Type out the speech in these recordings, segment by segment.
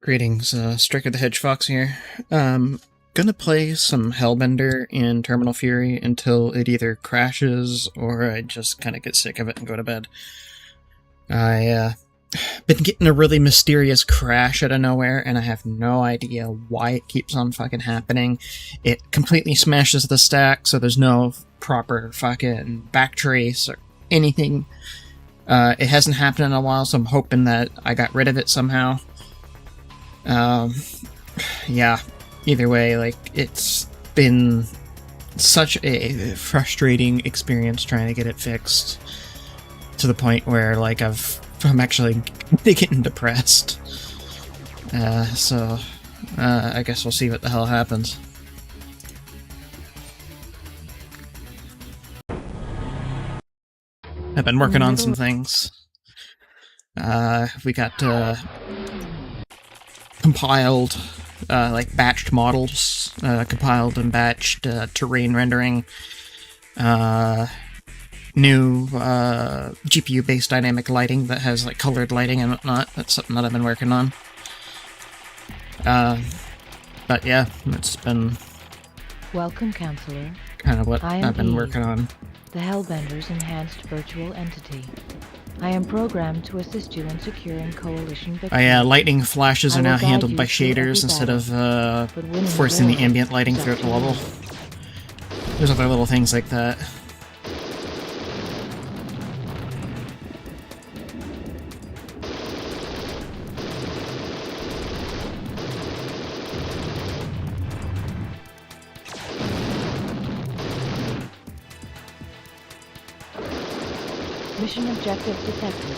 Greetings, Striker the Hedgefox here. Gonna play some Hellbender in TerminalFury until it either crashes or I just kind of get sick of it and go to bed. I, been getting a really mysterious crash out of nowhere, and I have no idea why it keeps on fucking happening. It completely smashes the stack, so there's no proper fucking backtrace or anything. It hasn't happened in a while, so I'm hoping that I got rid of it somehow. Yeah, either way, like, it's been such a frustrating experience trying to get it fixed, to the point where, like, I'm actually getting depressed. So, I guess we'll see what the hell happens. I've been working on some things. We got, compiled, like, batched models, compiled and batched terrain rendering, new GPU-based dynamic lighting that has, like, colored lighting and whatnot. That's something that I've been working on. But yeah, it's been... Welcome, Counselor. Kind of what I've been working on. The Hellbender's enhanced virtual entity. I am programmed to assist you in securing Coalition victory. Lightning flashes are now handled by shaders instead of forcing the ambient lighting throughout the level. There's other little things like that. Mission objective detected.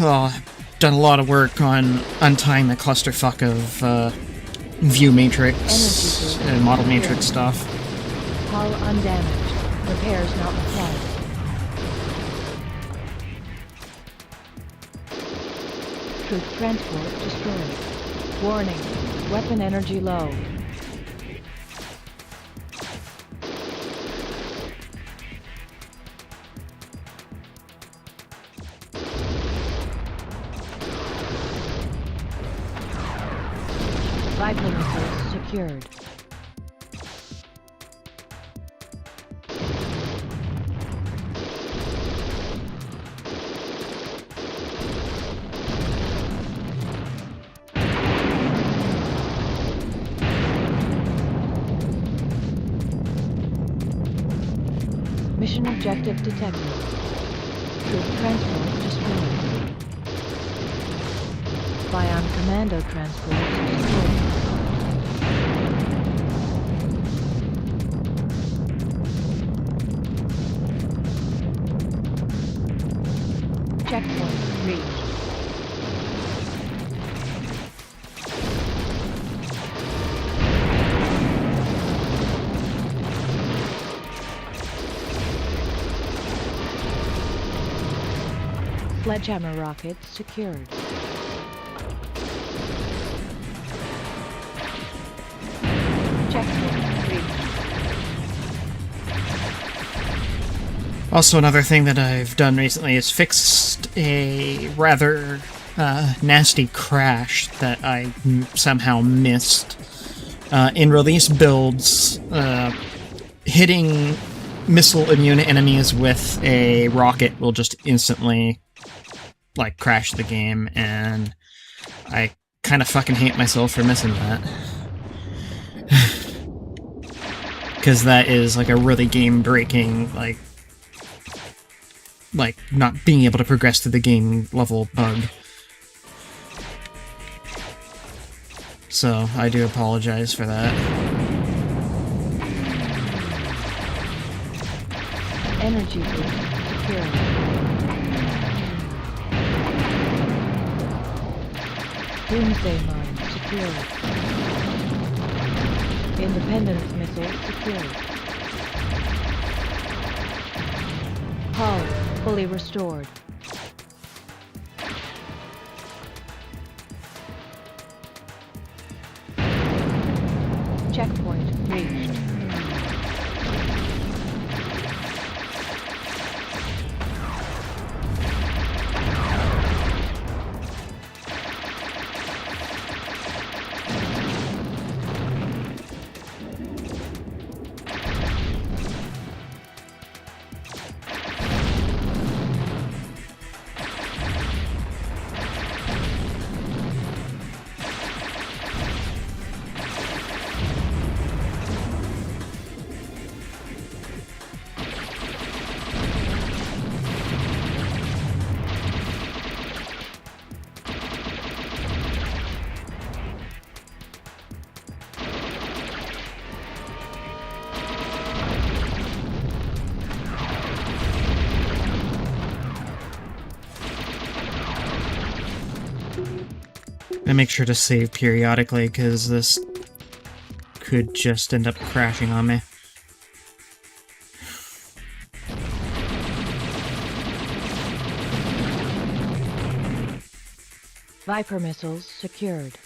Well, I've done a lot of work on untying the clusterfuck of view matrix and model matrix stuff. Hull undamaged. Repairs not required. Troop transport destroyed. Warning, weapon energy low. Vital missiles secured. Mission objective detected. Troop transport destroyed. Bion commando transport destroyed. Checkpoint reached. Sledgehammer rockets secured. Checkpoint reached. Also, another thing that I've done recently is fixed a rather nasty crash that I somehow missed. In release builds, hitting missile-immune enemies with a rocket will just instantly, like, crash the game, and I kind of fucking hate myself for missing that. Because that is, like, a really game-breaking, like, not being able to progress through the game level bug. So, I do apologize for that. Energy boost secured. Doomsday mine secured. Independence missile secured. Hull fully restored. Checkpoint reached. And make sure to save periodically, because this could just end up crashing on me. Viper missiles secured.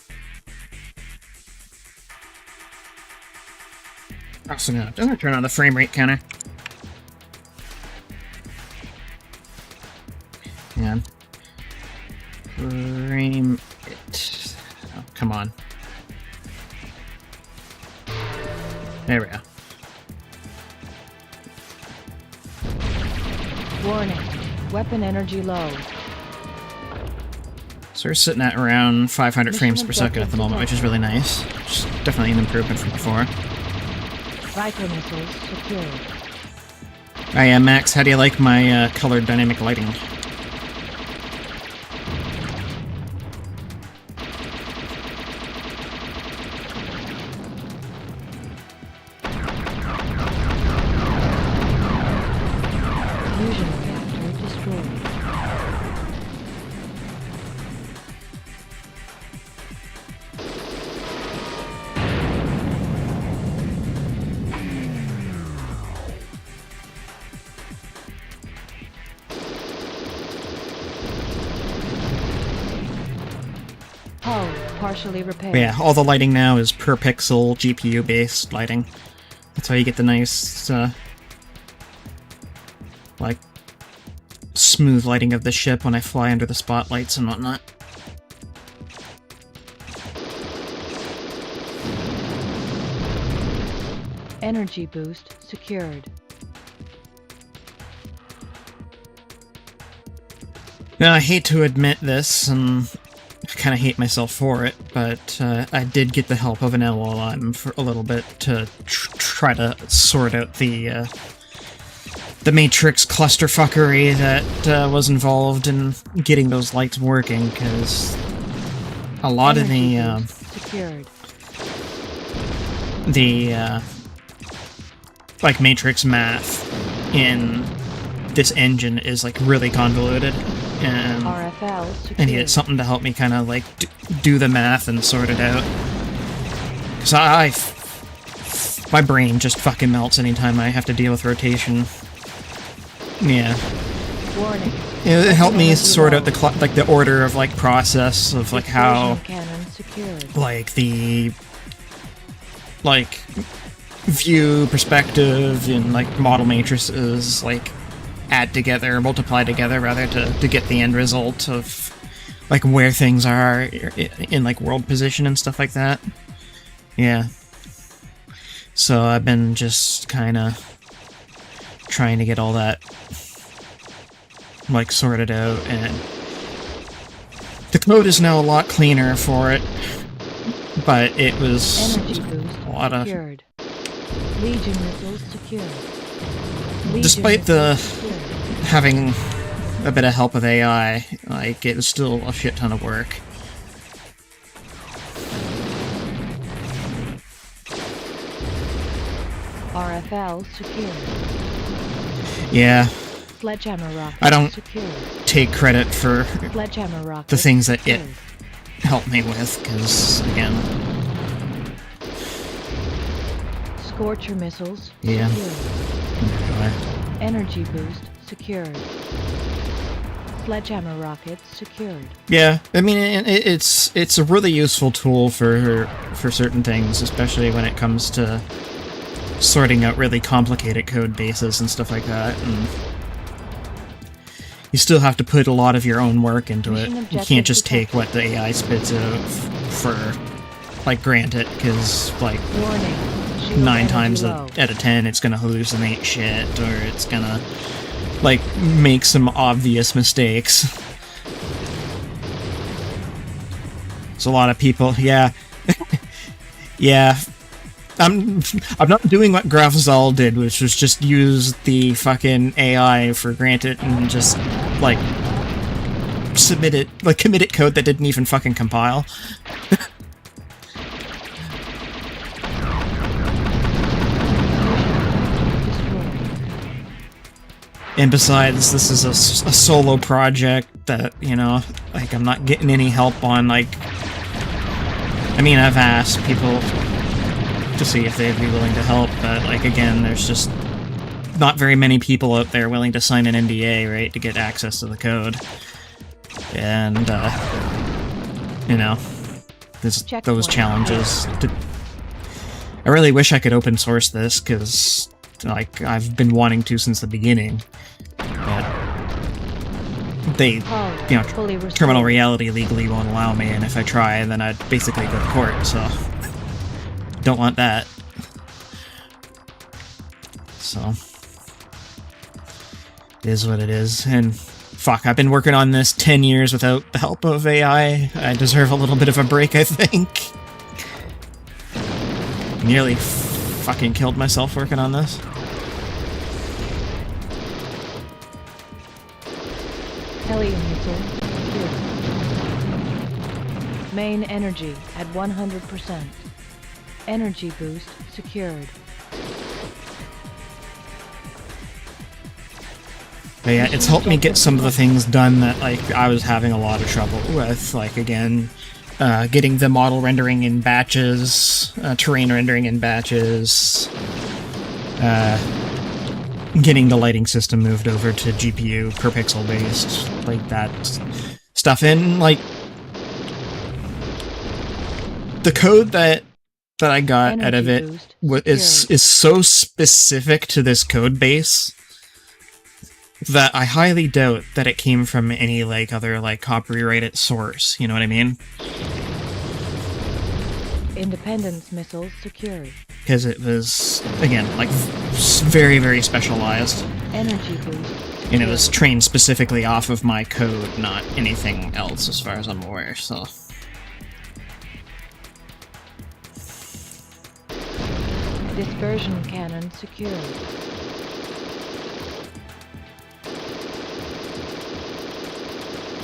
Also, I'm gonna turn on the frame rate counter. Hang on. Frame it. Oh, come on. There we go. Warning. Weapon energy low. So we're sitting at around 500 frames per second at the moment, which is really nice. Which is definitely an improvement from before. Viper missiles secured. Oh yeah, Max, how do you like my colored dynamic lighting? Fusion reactor destroyed. Hull partially repaired. But yeah, all the lighting now is per pixel GPU based lighting. That's how you get the nice, like, smooth lighting of the ship when I fly under the spotlights and whatnot. Energy boost secured. Now, I hate to admit this, and I kind of hate myself for it, but I did get the help of an LLM for a little bit to try to sort out the Matrix clusterfuckery that was involved in getting those lights working, because a lot of secured. like Matrix math in this engine is like really convoluted, and RFL secured. I needed something to help me kind of like do the math and sort it out. Cause my brain just fucking melts anytime I have to deal with rotation. Yeah. Warning. It helped me sort out the order of like process of like how Cannon secured. like the view perspective and like model matrices like add together, multiply together rather to get the end result of like where things are in like world position and stuff like that. Yeah. So I've been just kind of trying to get all that like sorted out, and the code is now a lot cleaner for it, but it was Energy boost a lot of secured. Legion missiles secured. Legion despite missiles secured. having a bit of help with AI, like it was still a shit ton of work. RFL secured. Yeah, Sledgehammer rocket I don't secured. take credit for Sledgehammer rocket the things that it secured. helped me with, because again, Scorcher missiles Yeah. secured. Energy boost secured. Sledgehammer rockets secured. yeah, I mean it's a really useful tool for certain things, especially when it comes to sorting out really complicated code bases and stuff like that, and you still have to put a lot of your own work into it. Mission You can't just objective take what the AI spits out for, like, granted, because, like, Warning. Shield 9 energy times low. out of 10 it's gonna hallucinate shit, or it's gonna, like, make some obvious mistakes. So a lot of people, yeah. Yeah. I'm not doing what GraphZol did, which was just use the fucking AI for granted and just, like, submit it, like, commit it code that didn't even fucking compile. And besides, this is a solo project that, you know, like, I'm not getting any help on, like, I mean, I've asked people to see if they'd be willing to help, but, like, again, there's just not very many people out there willing to sign an NDA, right, to get access to the code. And, you know, there's those challenges. I really wish I could open source this, because, like, I've been wanting to since the beginning. But they, you know, Terminal Reality legally won't allow me, and if I try, then I'd basically go to court, so don't want that. So, it is what it is, and fuck, I've been working on this 10 years without the help of AI. I deserve a little bit of a break, I think. Nearly fucking killed myself working on this. Helium missile secured. Main energy at 100%. Energy boost secured. But yeah, it's helped me get some of the things done that, like, I was having a lot of trouble with. Like, again, getting the model rendering in batches, terrain rendering in batches, getting the lighting system moved over to GPU per pixel based, like that stuff. And, like, the code that I got out of it is so specific to this code base that I highly doubt that it came from any, like, other, like, copyrighted source, you know what I mean? Independence missiles secured. Because it was, again, like, very, very specialized. Energy boost. And it was trained specifically off of my code, not anything else, as far as I'm aware, so... Dispersion cannon secured.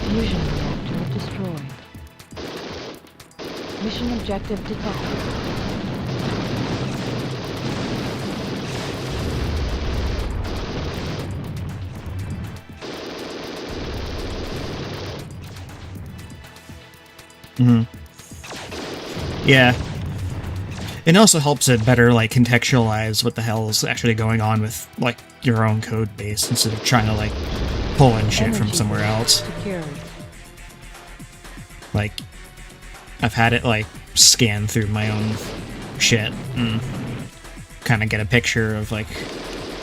Fusion reactor destroyed. Mission objective detected. Yeah. It also helps it better, like, contextualize what the hell is actually going on with, like, your own code base, instead of trying to, like, pull in shit from somewhere else. Secured. Like, I've had it, like, scan through my own shit and kind of get a picture of, like,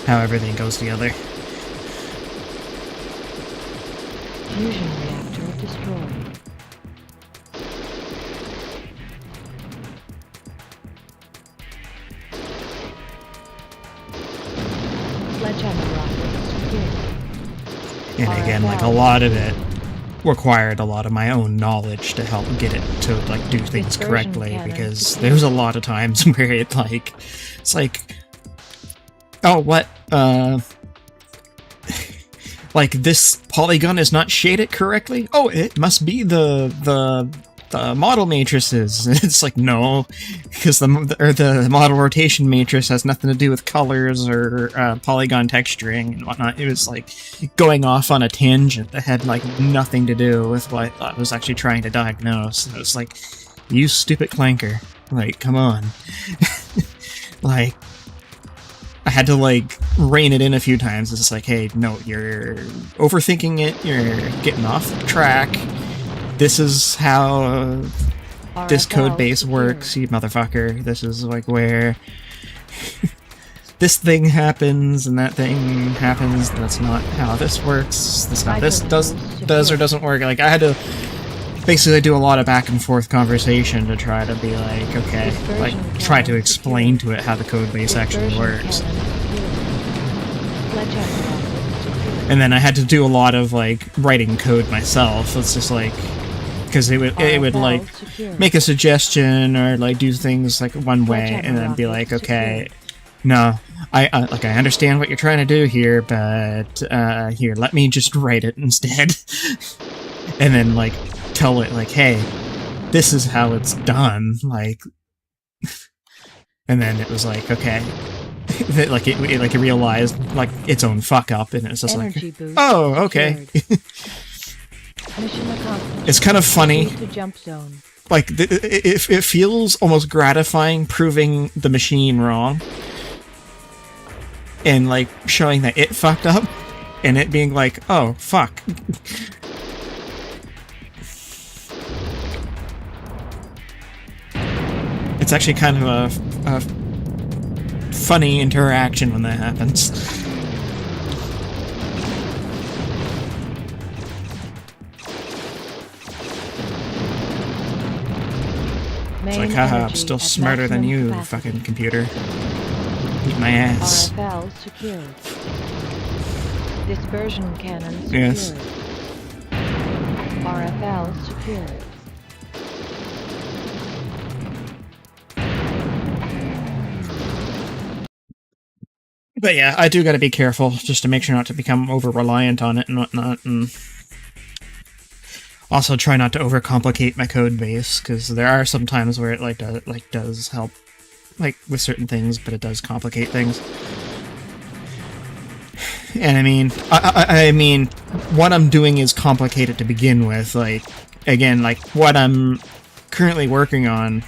how everything goes together. Fusion reactor destroyed. Sledgehammer rocket secured. And again, like, a lot of it required a lot of my own knowledge to help get it to, like, do things correctly, because there's a lot of times where it, like, it's like, oh, what, like, this polygon is not shaded correctly? Oh, it must be the model matrices. It's like, no, because the model rotation matrix has nothing to do with colors or polygon texturing and whatnot. It was, like, going off on a tangent that had, like, nothing to do with what I was actually trying to diagnose. It was like, you stupid clanker. Like, come on. Like, I had to, like, rein it in a few times. It's just like, hey, no, you're overthinking it, you're getting off track. This is how this code base works, you motherfucker. This is, like, where this thing happens and that thing happens. That's not how this works. That's not this does or doesn't work. Like, I had to basically do a lot of back and forth conversation to try to be like, okay, like, try to explain to it how the code base actually works. And then I had to do a lot of, like, writing code myself. It's just like, because it would like make a suggestion or, like, do things, like, one way, and then be like, okay, no, I understand what you're trying to do here, but here, let me just write it instead. And then, like, tell it, like, hey, this is how it's done, like. And then it was like, okay. Like, it realized, like, its own fuck up, and it was just like, oh, okay. Mission accomplished. It's kind of funny. To jump zone. like, it feels almost gratifying proving the machine wrong. And, like, showing that it fucked up. And it being like, oh, fuck. It's actually kind of a funny interaction when that happens. It's like, haha, I'm still smarter than you, capacity. fucking computer. Eat my ass. RFL secured. Dispersion cannon secured. Yes. RFL secured. But yeah, I do gotta be careful, just to make sure not to become over-reliant on it and whatnot, and also try not to overcomplicate my code base, because there are some times where it does help, like, with certain things, but it does complicate things. And I mean, what I'm doing is complicated to begin with. Like, again, like, what I'm currently working on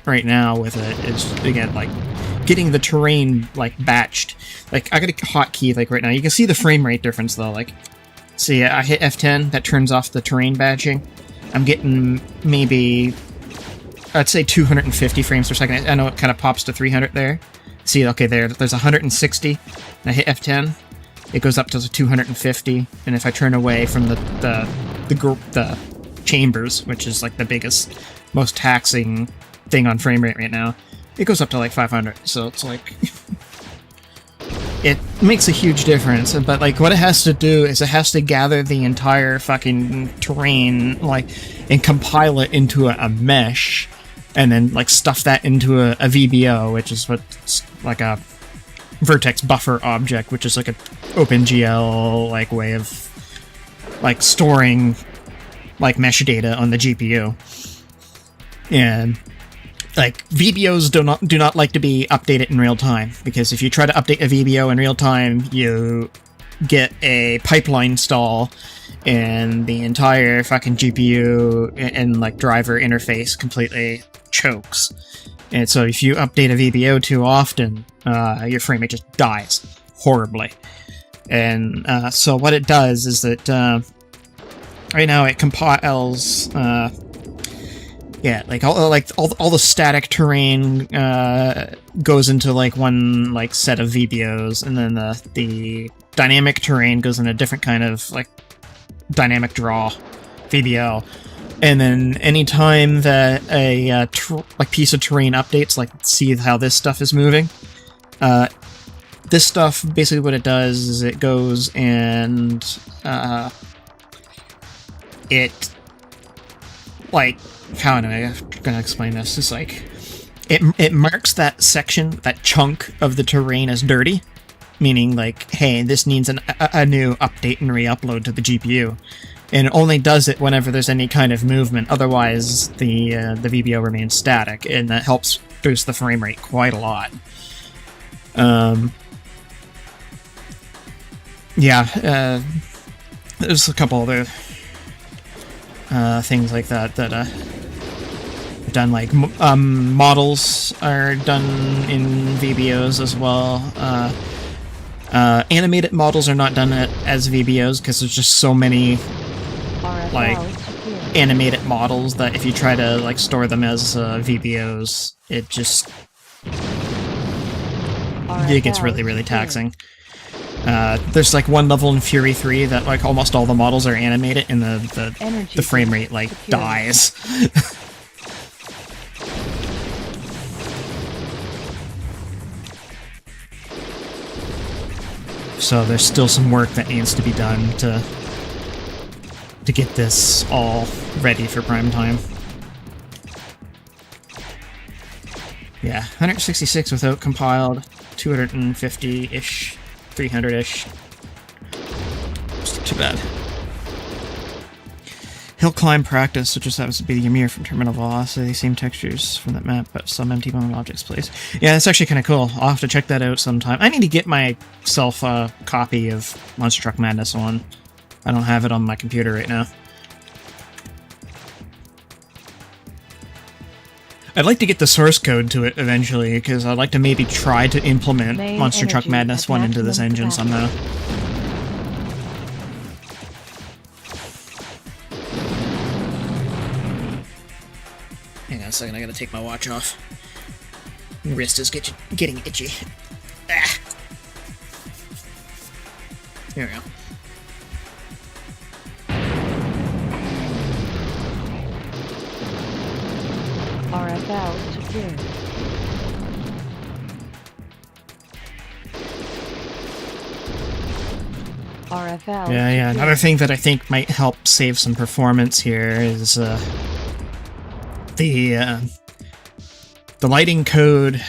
right now with it is, again, like, getting the terrain, like, batched. Like, I got a hotkey, like, right now. You can see the frame rate difference, though. Like, see, I hit F10, that turns off the terrain batching. I'm getting maybe, I'd say 250 frames per second. I know it kind of pops to 300 there. See, okay, there's 160, and I hit F10. It goes up to 250, and if I turn away from the chambers, which is like the biggest, most taxing thing on frame rate right now, it goes up to like 500. So it's like it makes a huge difference. But like what it has to do is it has to gather the entire fucking terrain, like, and compile it into a mesh, and then like stuff that into a VBO, which is what's like a vertex buffer object, which is like a OpenGL like way of like storing like mesh data on the GPU. And like VBOs do not like to be updated in real time, because if you try to update a VBO in real time, you get a pipeline stall and the entire fucking GPU and like driver interface completely chokes. And so if you update a VBO too often, your frame rate just dies horribly. And so what it does is that right now it compiles, yeah, like all the static terrain goes into like one like set of VBOs, and then the dynamic terrain goes in a different kind of like dynamic draw VBO. And then anytime that a like piece of terrain updates, like see how this stuff is moving, this stuff basically what it does is it goes and it, like, how am I gonna explain this? It's like it marks that section, that chunk of the terrain as dirty, meaning like, hey, this needs a new update and re-upload to the GPU. And it only does it whenever there's any kind of movement. Otherwise, the VBO remains static, and that helps boost the frame rate quite a lot. Yeah, there's a couple other things like that I've done. Like models are done in VBOs as well. Animated models are not done as VBOs because there's just so many like animated models that if you try to like store them as VBOs, it just gets really taxing. There's like one level in Fury 3 that like almost all the models are animated and the frame rate like dies. So there's still some work that needs to be done to get this all ready for prime time. Yeah, 166 without compiled, 250-ish, 300-ish. Just too bad. Hill climb practice, which just happens to be the Ymir from Terminal Velocity, same textures from that map, but some empty moment objects placed. Yeah, that's actually kind of cool. I'll have to check that out sometime. I need to get myself a copy of Monster Truck Madness 1. I don't have it on my computer right now. I'd like to get the source code to it eventually, because I'd like to maybe try to implement Main Monster Truck energy Madness at 1 into this maximum engine capacity. somehow. Hang on a second, I gotta take my watch off. Wrist is getting itchy. Ah. Here we go. RFL secured. RFL Yeah. secured. Another thing that I think might help save some performance here is the lighting code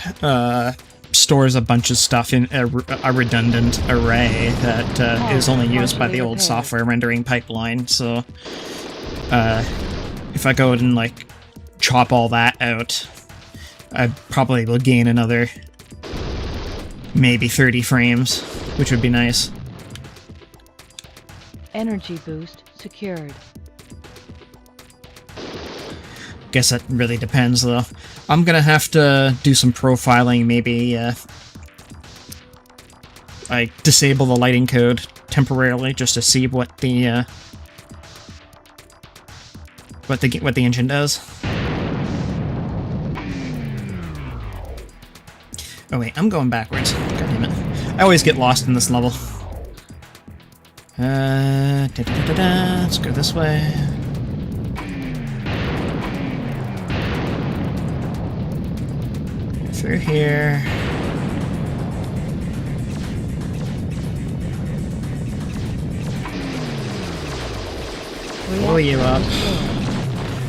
stores a bunch of stuff in a redundant array that is only used by the old software rendering pipeline. So if I go and like chop all that out, I probably will gain another maybe 30 frames, which would be nice. Energy boost secured. Guess that really depends, though. I'm gonna have to do some profiling, maybe, like, disable the lighting code temporarily, just to see what the engine does. Oh wait, I'm going backwards. God damn it. I always get lost in this level. Let's go this way. Through here. Blow you up.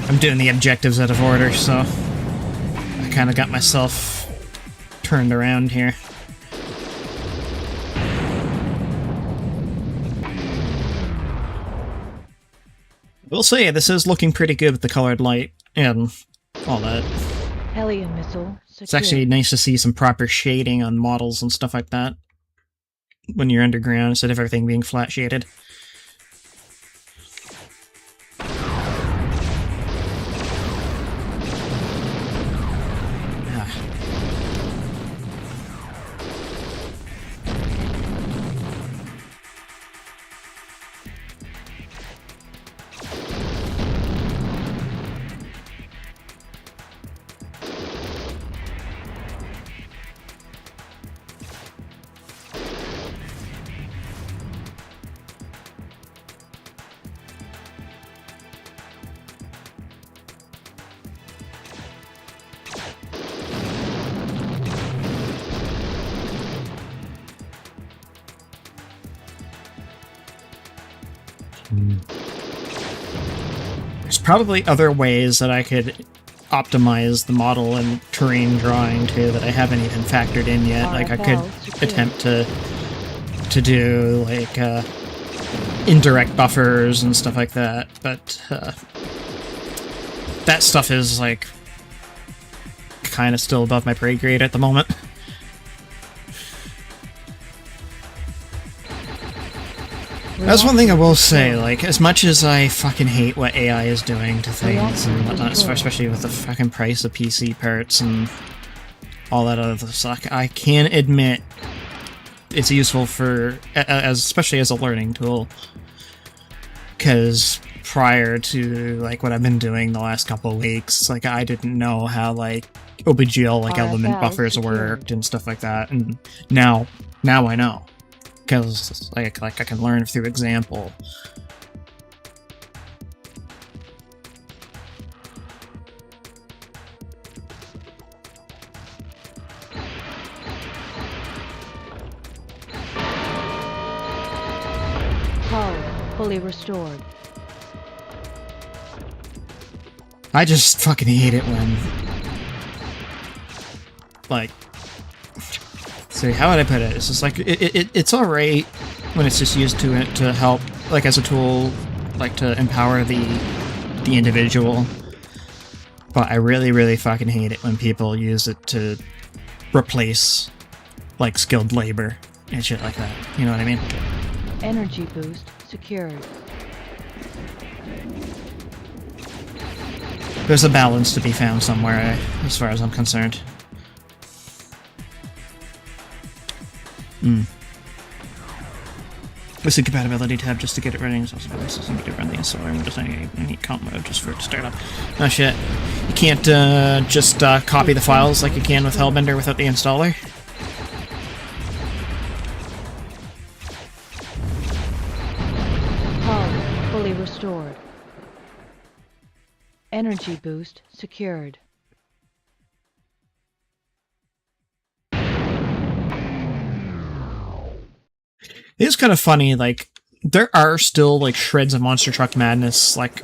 I'm doing the objectives out of order, so I kind of got myself turned around here. We'll say this is looking pretty good with the colored light and all that. Helium missile secured. It's actually nice to see some proper shading on models and stuff like that when you're underground instead of everything being flat shaded. There's probably other ways that I could optimize the model and terrain drawing too that I haven't even factored in yet. Like I could attempt to do like indirect buffers and stuff like that, but that stuff is like kind of still above my pay grade at the moment. That's one thing I will say, like, as much as I fucking hate what AI is doing to things and whatnot, especially with the fucking price of PC parts and all that other stuff, I can admit it's useful for, especially as a learning tool. Because prior to, like, what I've been doing the last couple of weeks, like, I didn't know how, like, OBGL, like, element buffers worked and stuff like that, and now I know. Because, like I can learn through example. Hull fully restored. I just fucking hate it when, like, so how would I put it? It's just like it's alright when it's just used to help, like as a tool, like to empower the individual. But I really fucking hate it when people use it to replace like skilled labor and shit like that. You know what I mean? Energy boost secured. There's a balance to be found somewhere, as far as I'm concerned. This is a compatibility tab just to get it running. It's also been system to run the installer. I'm just saying I need comp mode just for it to start up. Oh shit. You can't just copy the files like you can with Hellbender without the installer. Hull fully restored. Energy boost secured. It is kind of funny, like, there are still, like, shreds of Monster Truck Madness, like,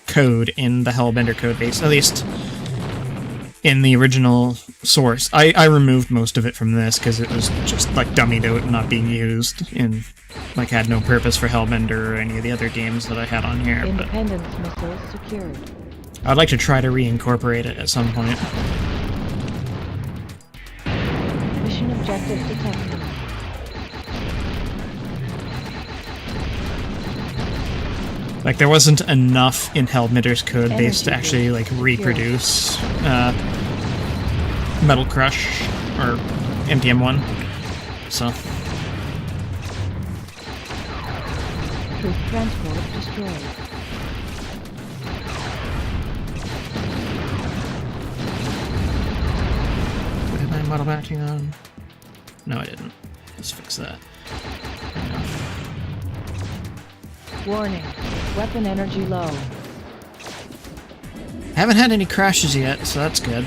code in the Hellbender code base, at least in the original source. I removed most of it from this because it was just, like, dummied out and not being used, and, like, had no purpose for Hellbender or any of the other games that I had on here. Independence missiles secured. I'd like to try to reincorporate it at some point. Mission objective detected. Like, there wasn't enough in Hellbender's code base to actually, like, reproduce Metal Crush or MTM1, so. Troop transport destroyed. Did I model batching on? No, I didn't. Let's fix that. Warning. Weapon energy low. Haven't had any crashes yet, so that's good.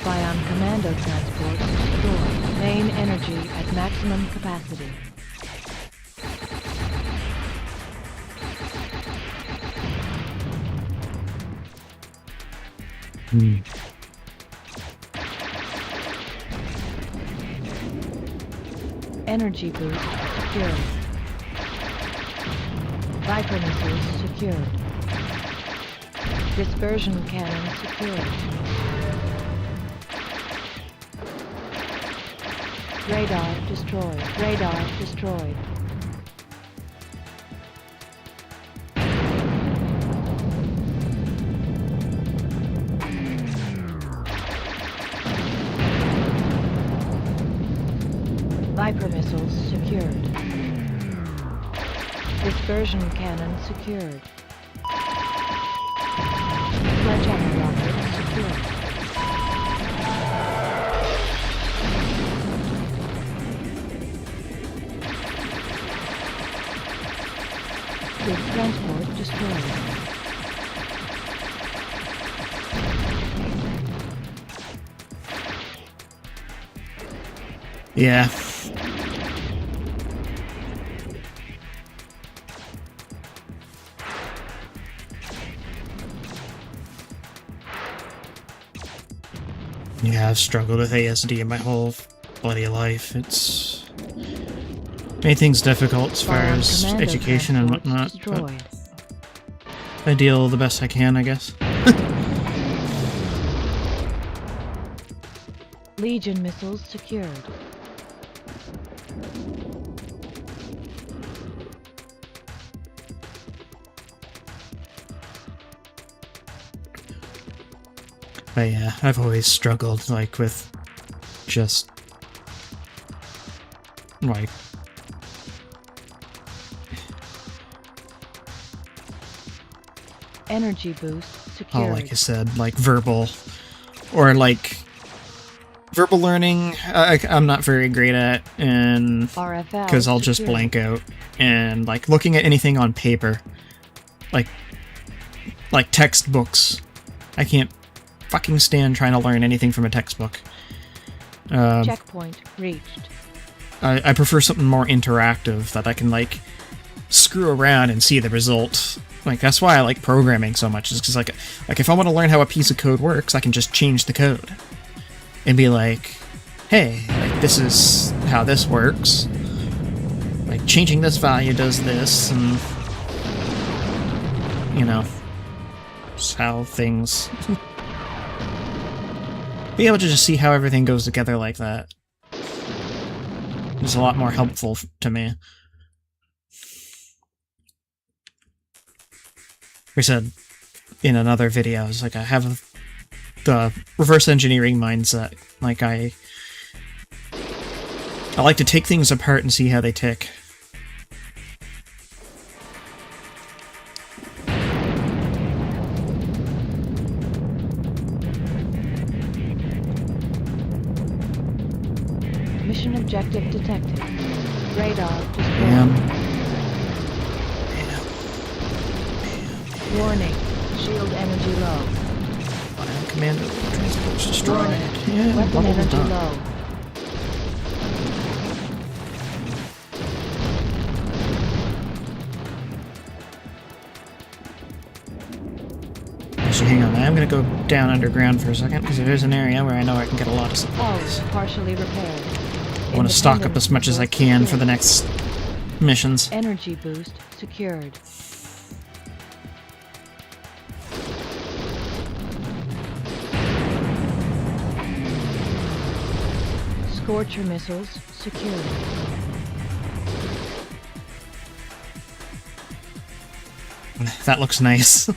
Bion commando transport restored. Main energy at maximum capacity. Energy boost secured. Viper missiles secured. Dispersion cannon secured. Radar destroyed. Radar destroyed. Viper missiles secured. Dispersion cannon secured. Sledgehammer rocket secured. Troop transport destroyed. Yeah. Yeah, I've struggled with ASD my whole bloody life. It's made things difficult as far as education and whatnot. I deal the best I can, I guess. Legion missiles secured. But yeah, I've always struggled, like, with just, like, Energy boost secured. oh, like I said, like, verbal, or, like, verbal learning, I'm not very great at, and RFL because I'll just secured. blank out, and, like, looking at anything on paper, like textbooks, I can't fucking stand trying to learn anything from a textbook. Checkpoint reached. I prefer something more interactive that I can, like, screw around and see the result. Like, that's why I like programming so much, is because, like, if I want to learn how a piece of code works, I can just change the code. And be like, hey, like, this is how this works. Like, changing this value does this, and, you know. Just how things... Be able to just see how everything goes together like that is a lot more helpful to me. We said in another video, it's like I have the reverse engineering mindset. Like I like to take things apart and see how they tick. Mission objective detected. Radar destroyed. Damn. Warning. Shield energy low. Commando transport's destroyed. Warning. Yeah, Weapon bubble energy done. low. Actually, hang on. I am going to go down underground for a second, because there is an area where I know I can get a lot of supplies. Hull partially repaired. I want to stock up as much as I can for the next missions. Energy boost secured. Scorcher missiles secured. That looks nice.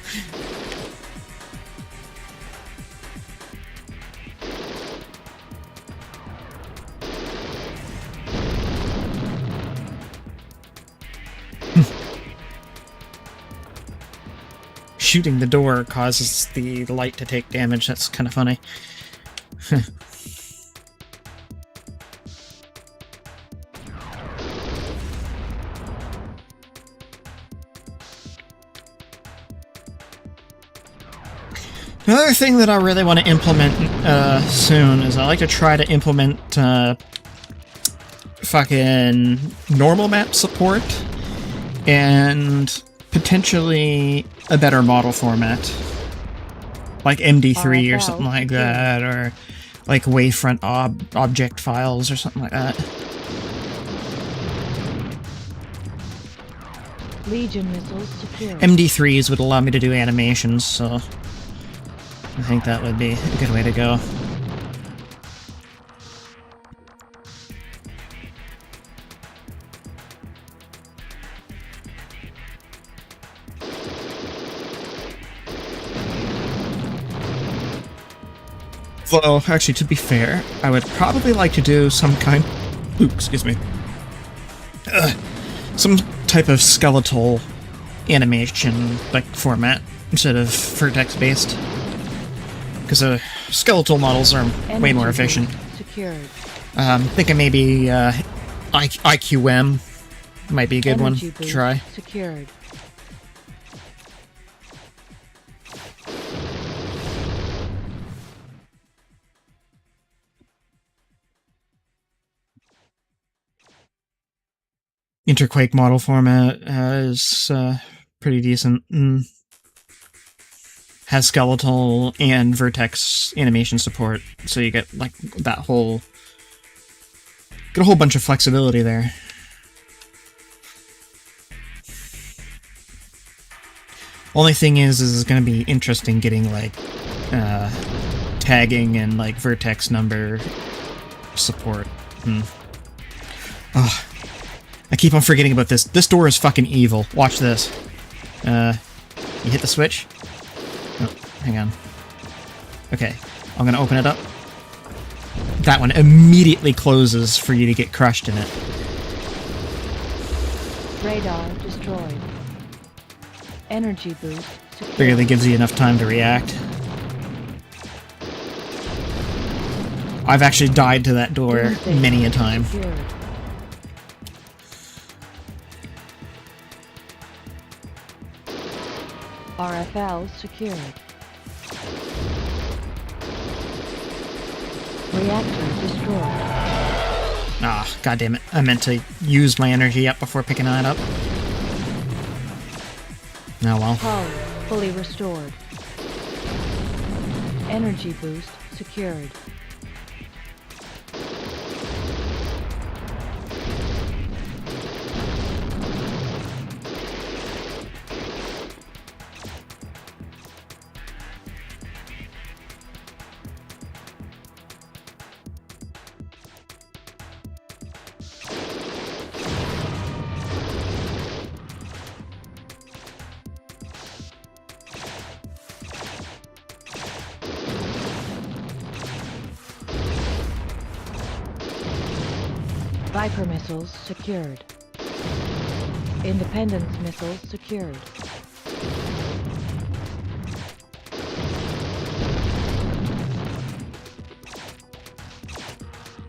Shooting the door causes the light to take damage. That's kind of funny. Another thing that I really want to implement soon is I like to try to implement fucking normal map support and potentially a better model format. Like MD3 or something like that, or like wavefront object files or something like that. Legion missiles secured. MD3s would allow me to do animations, so I think that would be a good way to go. Well, actually, to be fair, I would probably like to do some kind... Ooh, excuse me. Some type of skeletal animation, like, format, instead of vertex-based. Because skeletal models are way more efficient. Secured. Thinking maybe IQM might be a good one to try. Secured. Interquake model format is pretty decent. Has skeletal and vertex animation support, so you get like that whole get a whole bunch of flexibility there. Only thing is it's going to be interesting getting like tagging and like vertex number support. Oh, I keep on forgetting about this. This door is fucking evil. Watch this. You hit the switch? Oh, hang on. Okay, I'm gonna open it up. That one immediately closes for you to get crushed in it. Radar destroyed. Energy boost secured. Barely gives you enough time to react. I've actually died to that door many a time. Secured. RFL secured. Reactor destroyed. Ah, goddammit. I meant to use my energy up before picking that up. Oh well. Hull fully restored. Energy boost secured. Viper missiles secured. Independence missiles secured.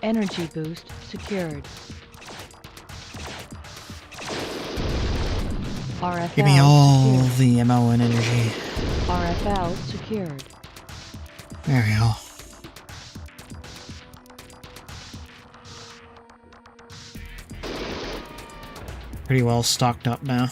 Energy boost secured. RFL Give me all secured. the ammo and energy. RFL secured. There we go. Pretty well stocked up now.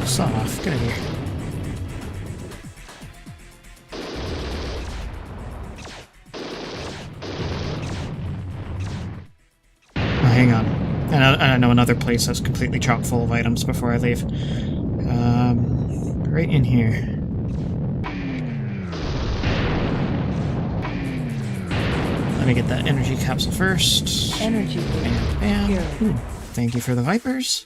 Sawed off. Get out of here. Oh, hang on. I know another place that's completely chock full of items before I leave. Right in here. Let me get that energy capsule first. Energy boost Bam. secured. Ooh, thank you for the Vipers.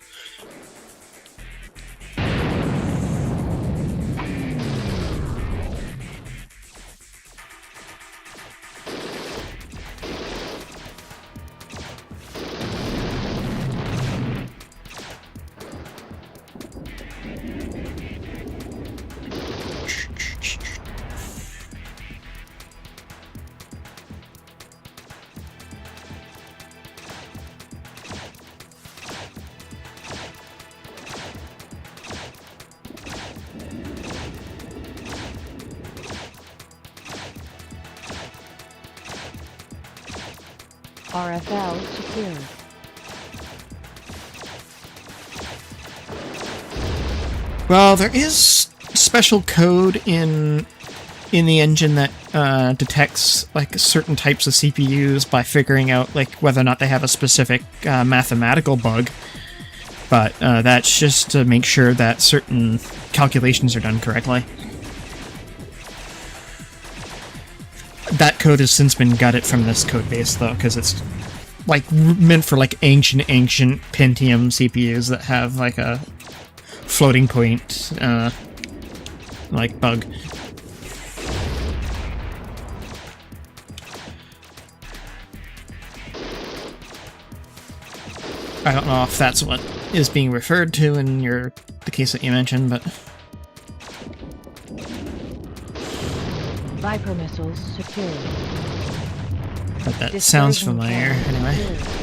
RFL secured. Well, there is special code in the engine that detects like certain types of CPUs by figuring out like whether or not they have a specific mathematical bug. But that's just to make sure that certain calculations are done correctly. That code has since been gutted from this code base though, because it's like meant for like ancient Pentium CPUs that have like a floating point like bug. I don't know if that's what is being referred to in the case that you mentioned, but Viper missiles secured. that sounds Dispersion familiar cannon anyway. secured.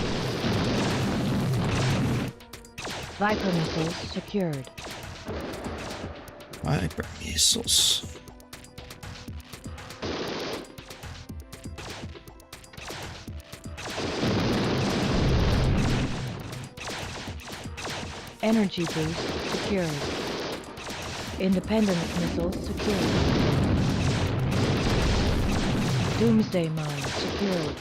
Viper missiles secured. Viper missiles. Energy boost secured. Independence missiles secured. Doomsday mine secured.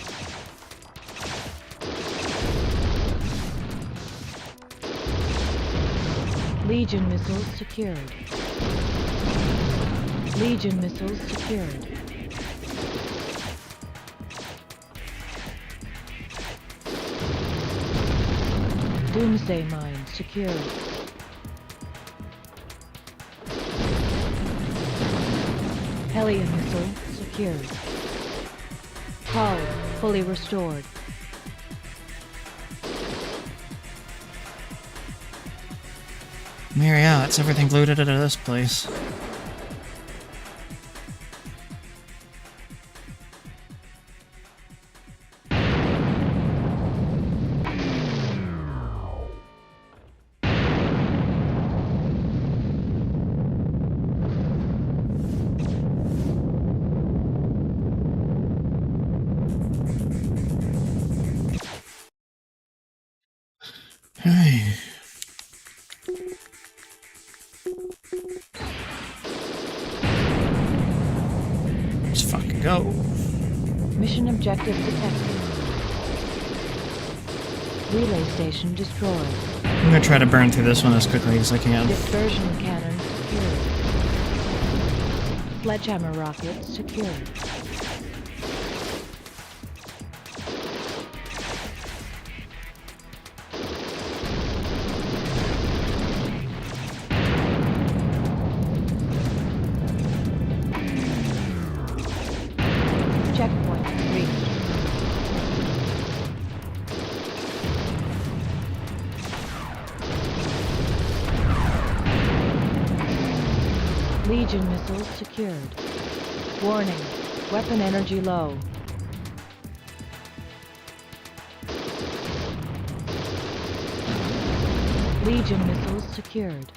Legion missiles secured. Legion missiles secured. Doomsday mine secured. Hellion missile secured. Hull fully restored. There we go, that's everything looted out of this place. Hey. Let's fucking go. Mission objective detected. Relay station destroyed. I'm gonna try to burn through this one as quickly as I can. Dispersion cannon secured. Sledgehammer rocket secured. Checkpoint reached. Legion missiles secured. Warning, weapon energy low. Legion missiles secured.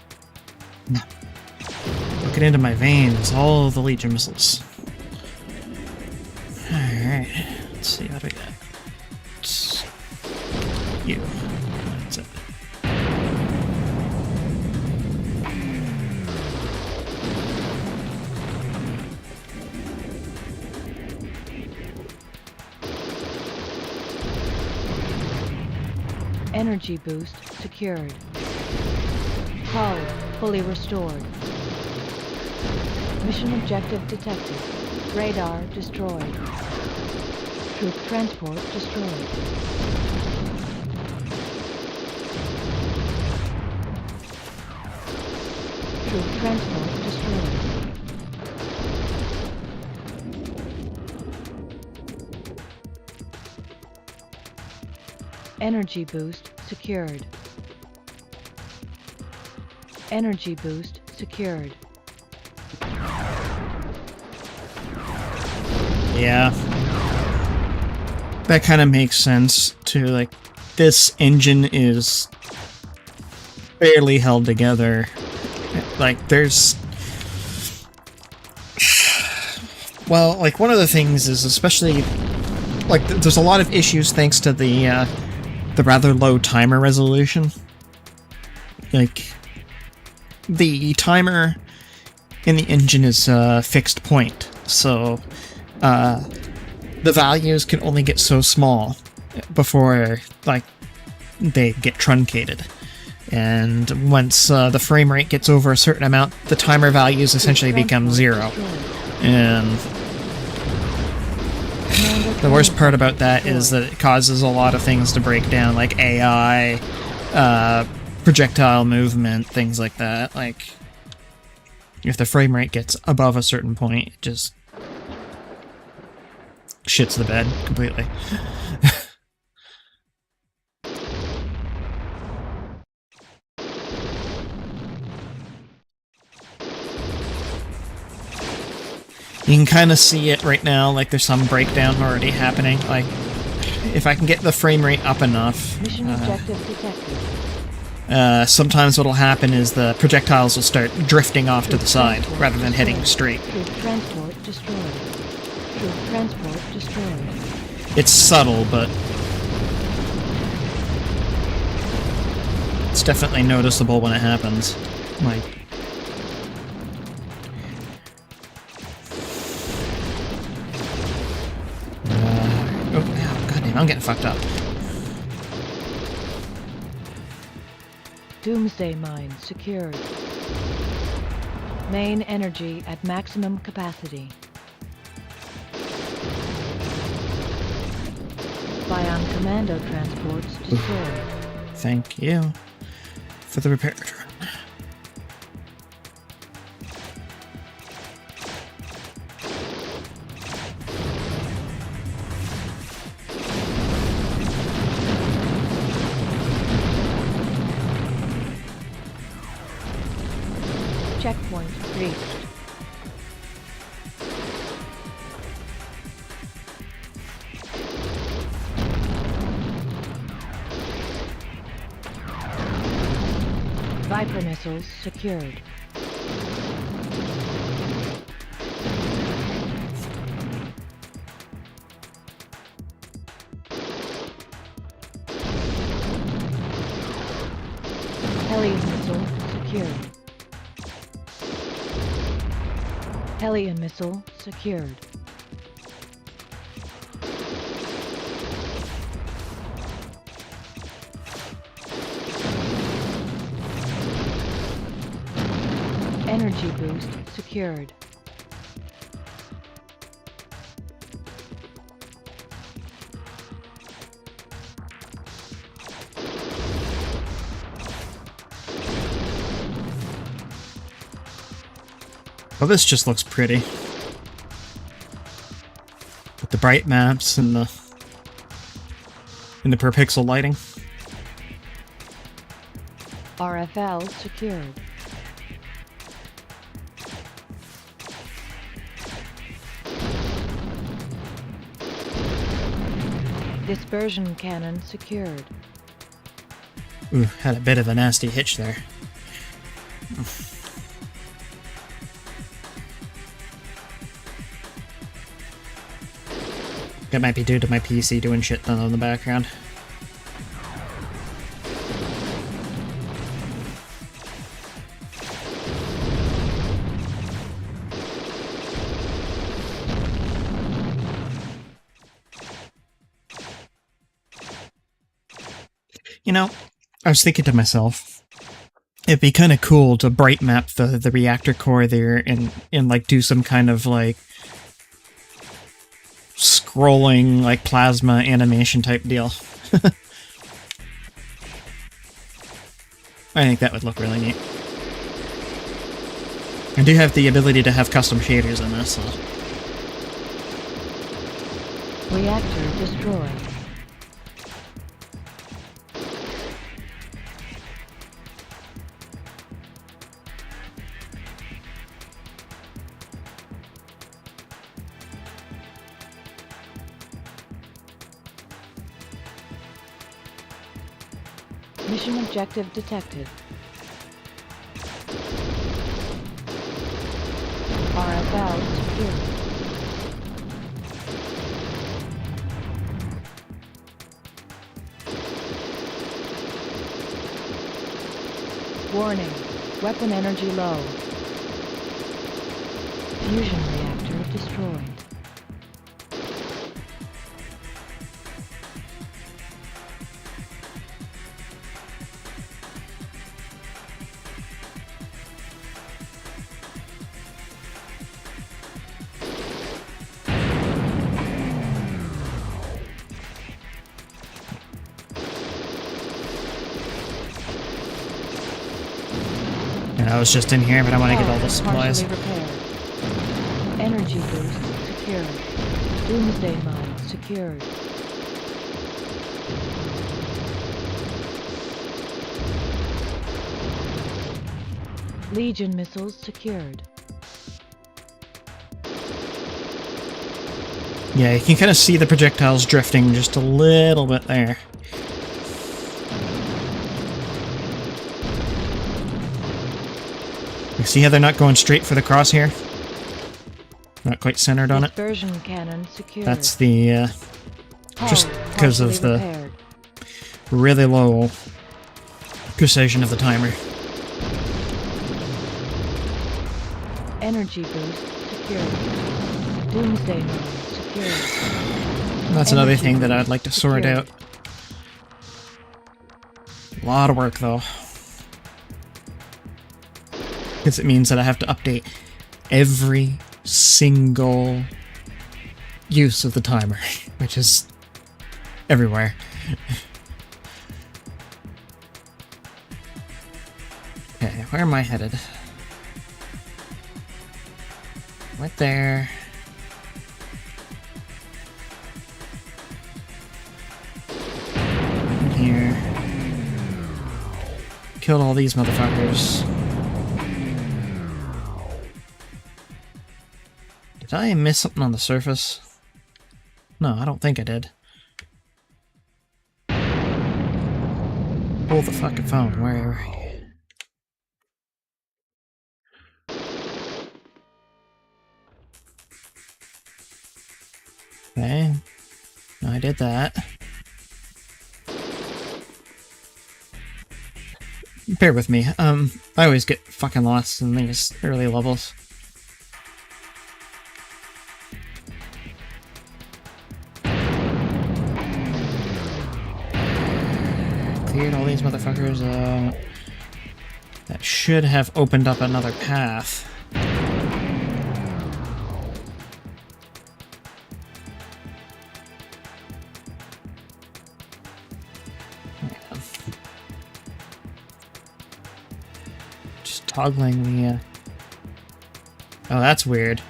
Looking into my veins, all of the Legion missiles. Alright, let's see what we got. It's you. That's it. Energy boost secured. Hull fully restored. Mission objective detected. Radar destroyed. Troop transport destroyed. Troop transport destroyed. Energy boost secured. Energy boost secured. Yeah. That kind of makes sense, too. Like, this engine is barely held together. Like, there's... Well, like, one of the things is especially... Like, there's a lot of issues thanks to the rather low timer resolution. Like, the timer in the engine is a fixed point, so the values can only get so small before, like, they get truncated. And once the frame rate gets over a certain amount, the timer values essentially become 0. And the worst part about that is that it causes a lot of things to break down, like AI, projectile movement, things like that. Like, if the frame rate gets above a certain point, it just shits the bed completely. You can kind of see it right now, like there's some breakdown already happening. Like, if I can get the frame rate up enough, Mission objective detected. sometimes what'll happen is the projectiles will start drifting off to the side rather than heading straight. Troop transport destroyed. Troop transport destroyed. It's subtle, but it's definitely noticeable when it happens. Like, oh, goddamn, I'm getting fucked up. Doomsday mine secured. Main energy at maximum capacity. Bion commando transports destroyed. Thank you for the repair drone. Checkpoint reached. Viper missiles secured. Hellion missile secured. Hellion missile secured. Energy boost secured. Well, this just looks pretty. With the bright maps and the per pixel lighting. RFL secured. Dispersion cannon secured. Ooh, had a bit of a nasty hitch there. That might be due to my PC doing shit done in the background. You know, I was thinking to myself, it'd be kind of cool to bright map the reactor core there and like do some kind of like scrolling like plasma animation type deal. I think that would look really neat. I do have the ability to have custom shaders in this, so. Reactor destroyed. Mission objective detected. RFL secured. Warning. Weapon energy low. Fusion reactor destroyed. And I was just in here, but I want to get all the supplies. Partially repaired. Energy boost secured. Doomsday mine secured. Legion missiles secured. Yeah, you can kind of see the projectiles drifting just a little bit there. You see how they're not going straight for the crosshair? Not quite centered on it. Dispersion cannon secured. That's the, just because of the repaired. really low precision of the timer. Energy boost secured. Doomsday mine secured. That's another Energy thing that I'd like to sort secured. out. A lot of work, though. Because it means that I have to update every single use of the timer, which is everywhere. Okay, where am I headed? Right there. In here. Killed all these motherfuckers. Did I miss something on the surface? No, I don't think I did. Hold the fucking phone, where are you? Okay. I did that. Bear with me. I always get fucking lost in these early levels. Cleared all these motherfuckers out. That should have opened up another path. Just toggling the... Oh, that's weird.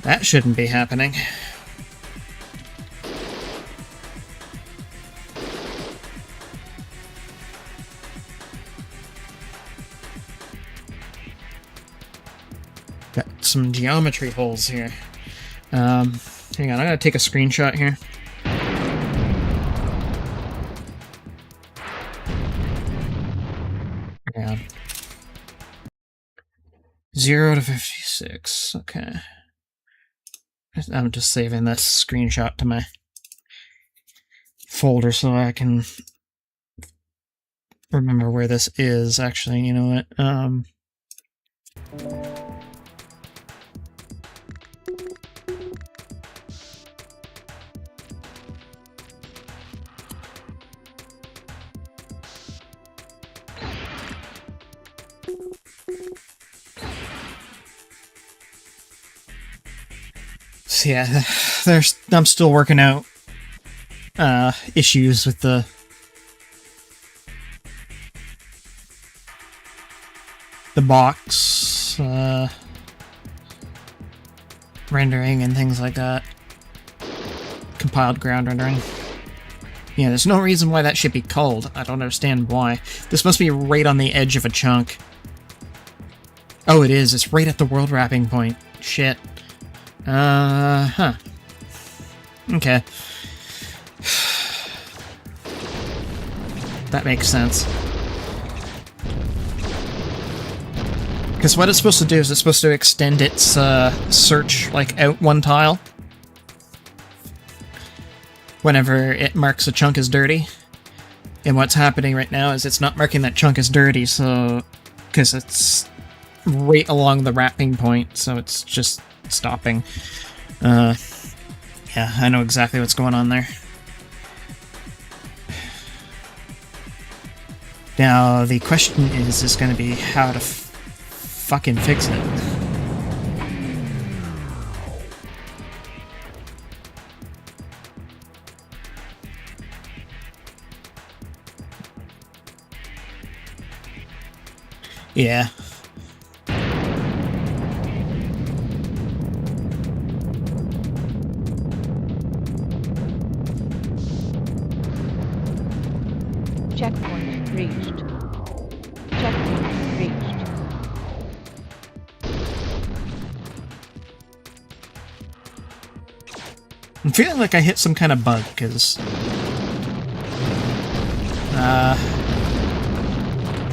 That shouldn't be happening. Got some geometry holes here. Hang on, I gotta take a screenshot here. Hang on. 0 to 56, okay. I'm just saving this screenshot to my folder so I can remember where this is. Actually, you know what? So yeah, I'm still working out issues with the box rendering and things like that. Compiled ground rendering. Yeah, there's no reason why that should be culled. I don't understand why. This must be right on the edge of a chunk. Oh, it is. It's right at the world wrapping point. Shit. Huh. Okay. That makes sense. Because what it's supposed to do is it's supposed to extend its search, like, out one tile whenever it marks a chunk as dirty. And what's happening right now is it's not marking that chunk as dirty, so... because it's right along the wrapping point, so it's just stopping. Yeah, I know exactly what's going on there. Now, the question is going to be how to fucking fix it. Yeah. Checkpoint reached. Checkpoint reached. I'm feeling like I hit some kind of bug, because...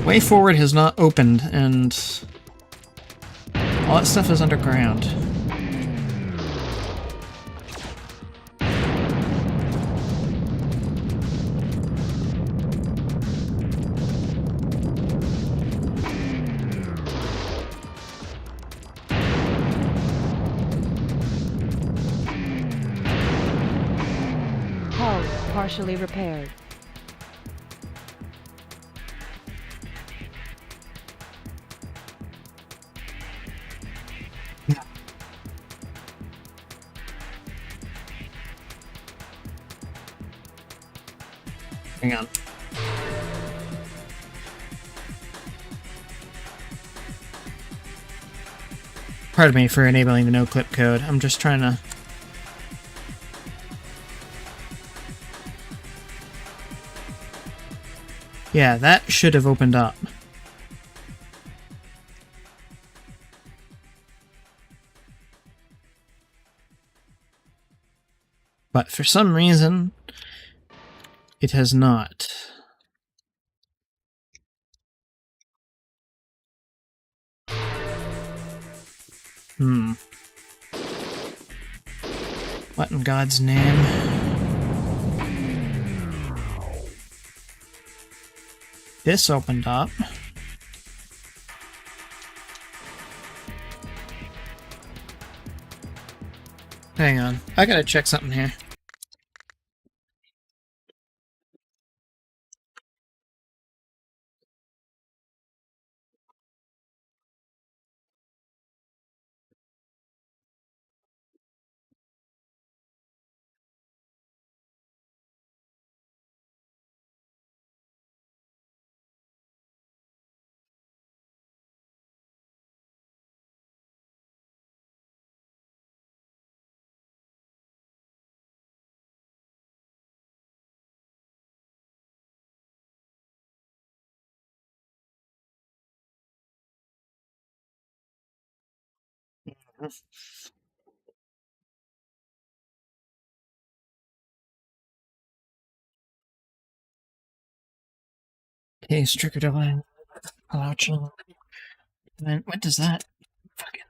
Way forward has not opened, and... all that stuff is underground. Hull partially repaired. Hang on. Pardon me for enabling the no-clip code. I'm just trying to... Yeah, that should have opened up. But for some reason, it has not. What in God's name? This opened up. Hang on. I gotta check something here. Okay, trigger delay. Crouching. What does that fucking...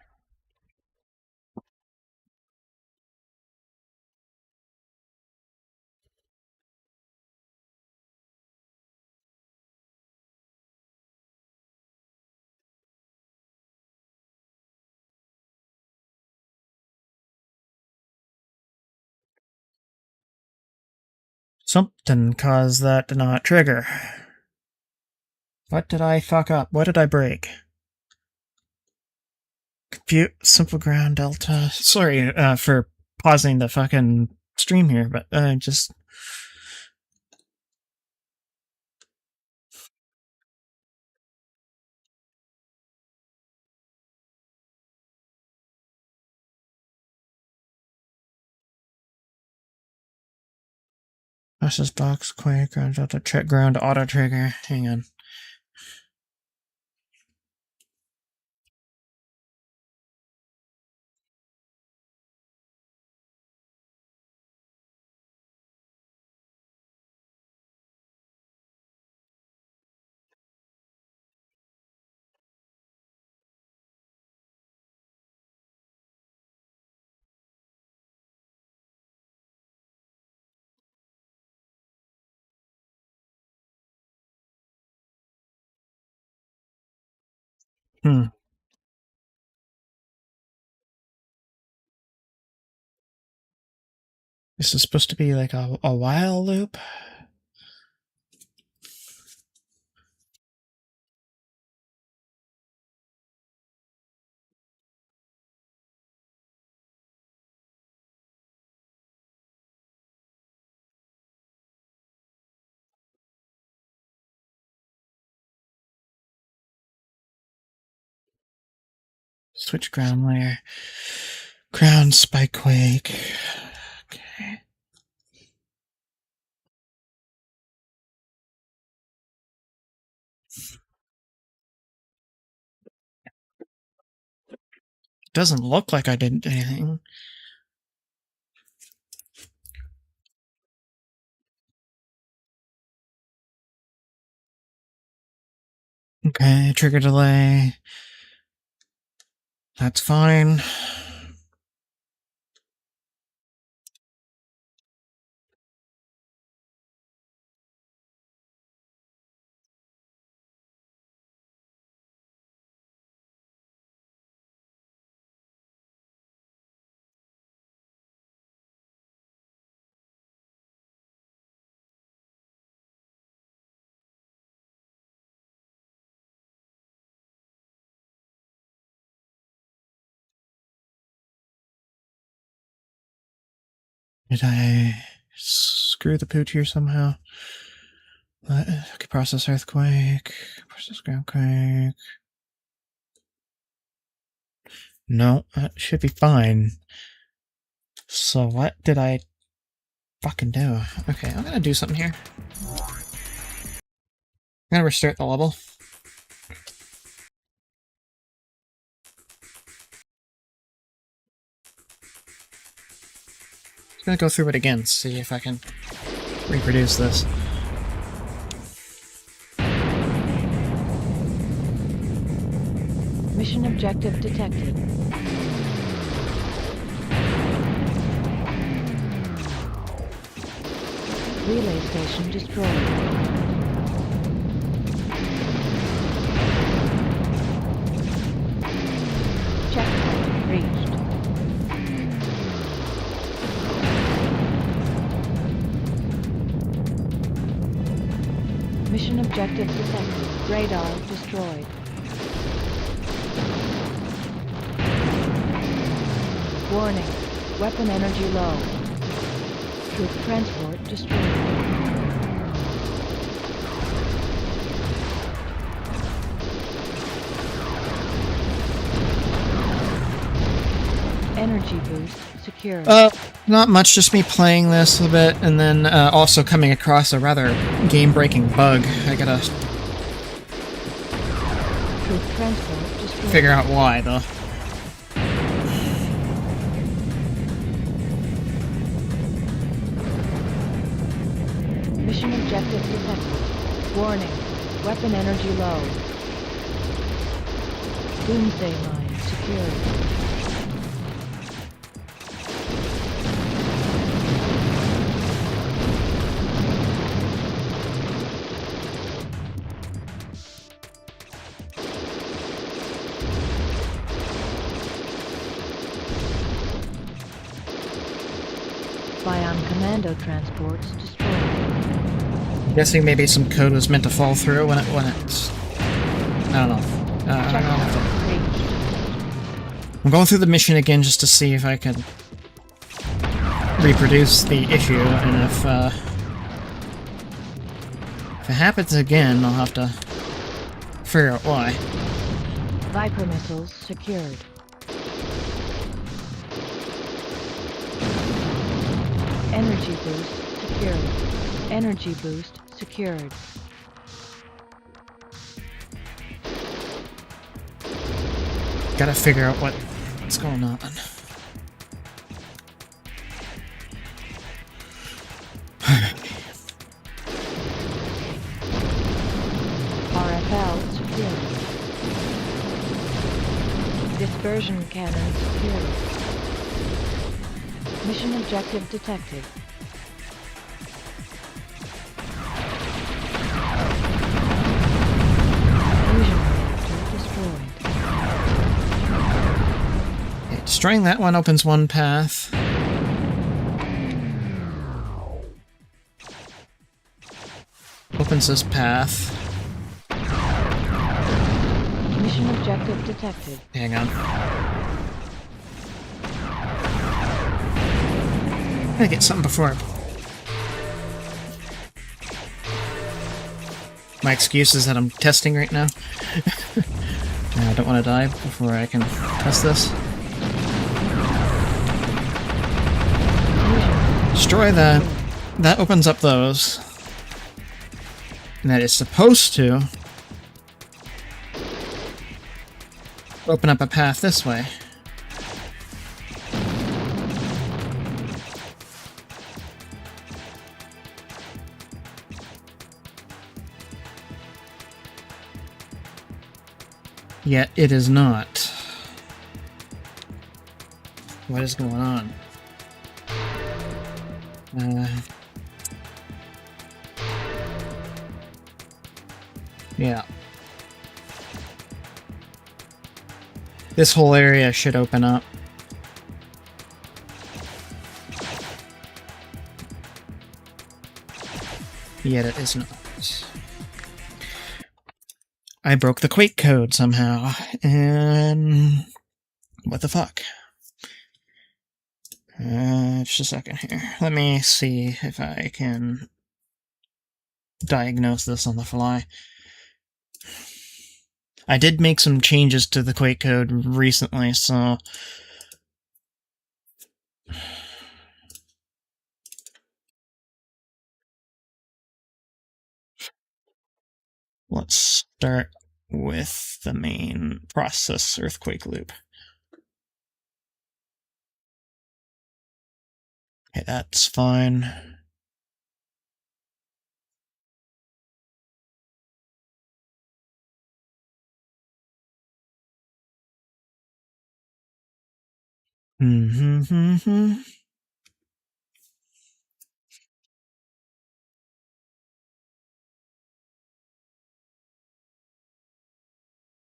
Something caused that to not trigger. What did I fuck up? What did I break? Compute simple ground delta. Sorry for pausing the fucking stream here, but just... Versus box, quake, ground delta, check ground, auto trigger. Hang on. This is supposed to be like a while loop. Switch ground layer. Ground spike quake. Okay. Doesn't look like I did anything. Okay, trigger delay. That's fine. Did I screw the pooch here somehow? Okay, process earthquake. Process ground quake. No, that should be fine. So what did I fucking do? Okay, I'm gonna do something here. I'm gonna restart the level. I'm gonna go through it again, see if I can reproduce this. Mission objective detected. Relay station destroyed. Checkpoint reached. Mission objective detected. Radar destroyed. Warning. Weapon energy low. Troop transport destroyed. Energy boost secured. Not much, just me playing this a bit, and then also coming across a rather game-breaking bug. I gotta Troop transport destroyed. figure out why, though. Mission objective detected. Warning. Weapon energy low. Doomsday mine secured. Bion commando transports destroyed. I'm guessing maybe some code was meant to fall through when it's... I don't know. I'm going through the mission again just to see if I can reproduce the issue, and if it happens again, I'll have to figure out why. Viper missiles secured. Energy boost secured. Energy boost secured. Gotta figure out what's going on. RFL secured. Dispersion cannon secured. Mission objective detected. Fusion reactor destroyed. Okay, destroying that one opens one path. Opens this path. Mission objective detected. Hang on. Gotta get something before. My excuse is that I'm testing right now. I don't want to die before I can test this. Destroy that. That opens up those. And that is supposed to open up a path this way. Yet it is not. What is going on? Yeah. This whole area should open up. Yet it is not. I broke the Quake code somehow, and what the fuck? Just a second here. Let me see if I can diagnose this on the fly. I did make some changes to the Quake code recently, so let's start with the main process earthquake loop. Okay, that's fine.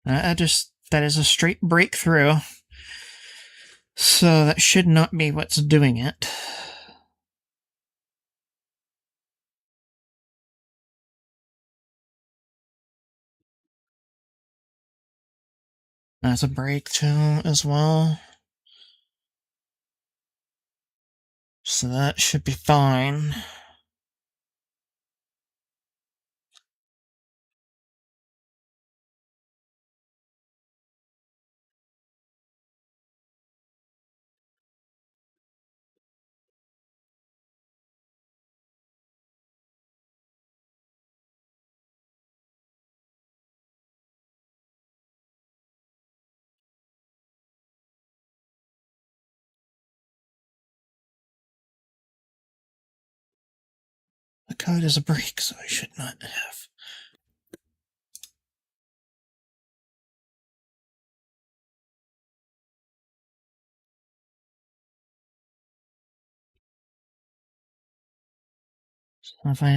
That is a straight breakthrough. So that should not be what's doing it. That's a break too, as well. So that should be fine. The code is a break, so I should not have.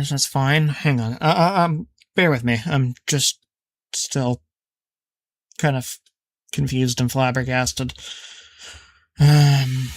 That's fine. Hang on. Bear with me. I'm just still kind of confused and flabbergasted. Um,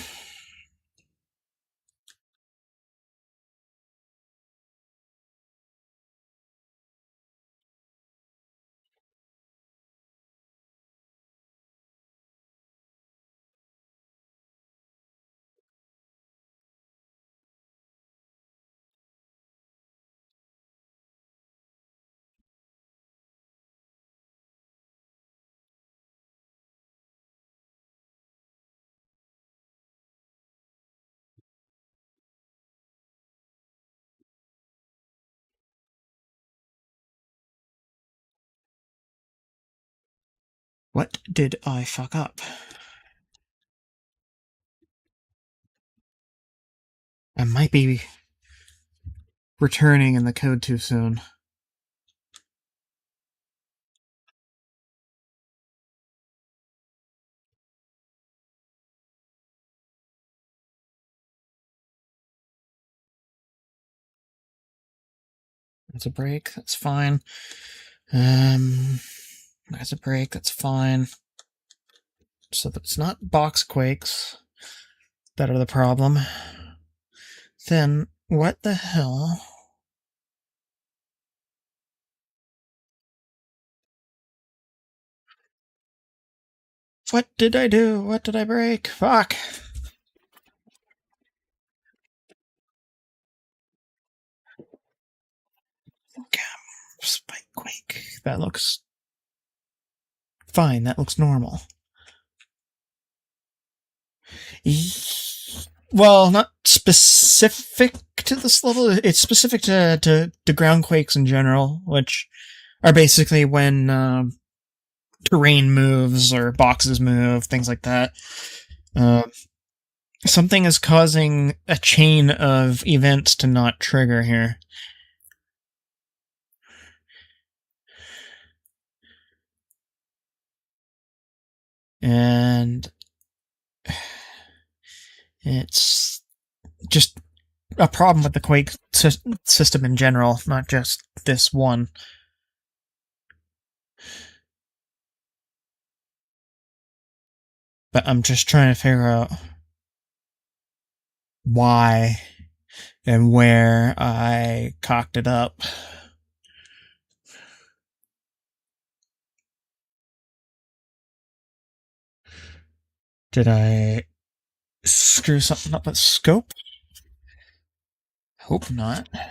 what did I fuck up? I might be returning in the code too soon. That's a break. That's fine. That's a break. That's fine. So it's not box quakes that are the problem. Then what the hell? What did I do? What did I break? Fuck. Spike quake. That looks fine. That looks normal. Well, not specific to this level. It's specific to ground quakes in general, which are basically when terrain moves or boxes move, things like that. Something is causing a chain of events to not trigger here. And it's just a problem with the Quake system in general, not just this one. But I'm just trying to figure out why and where I cocked it up. Did I screw something up with scope? Hope not. I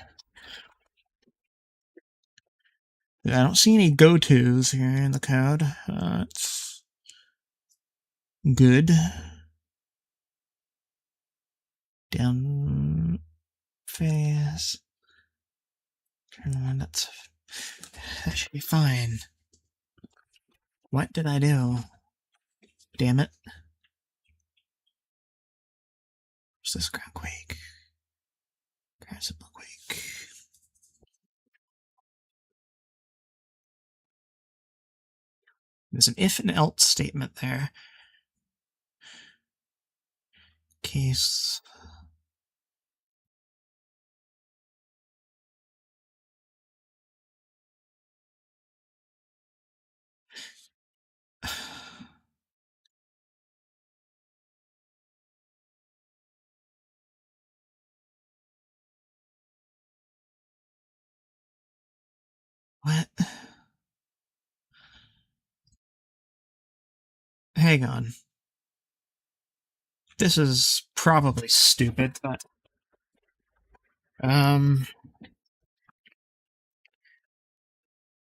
don't see any go-tos here in the code. It's good. Down phase. Turn on. That should be fine. What did I do? Damn it. Where's this ground quake? Ground simple quake. There's an if and else statement there. Case. What? Hang on. This is probably stupid, but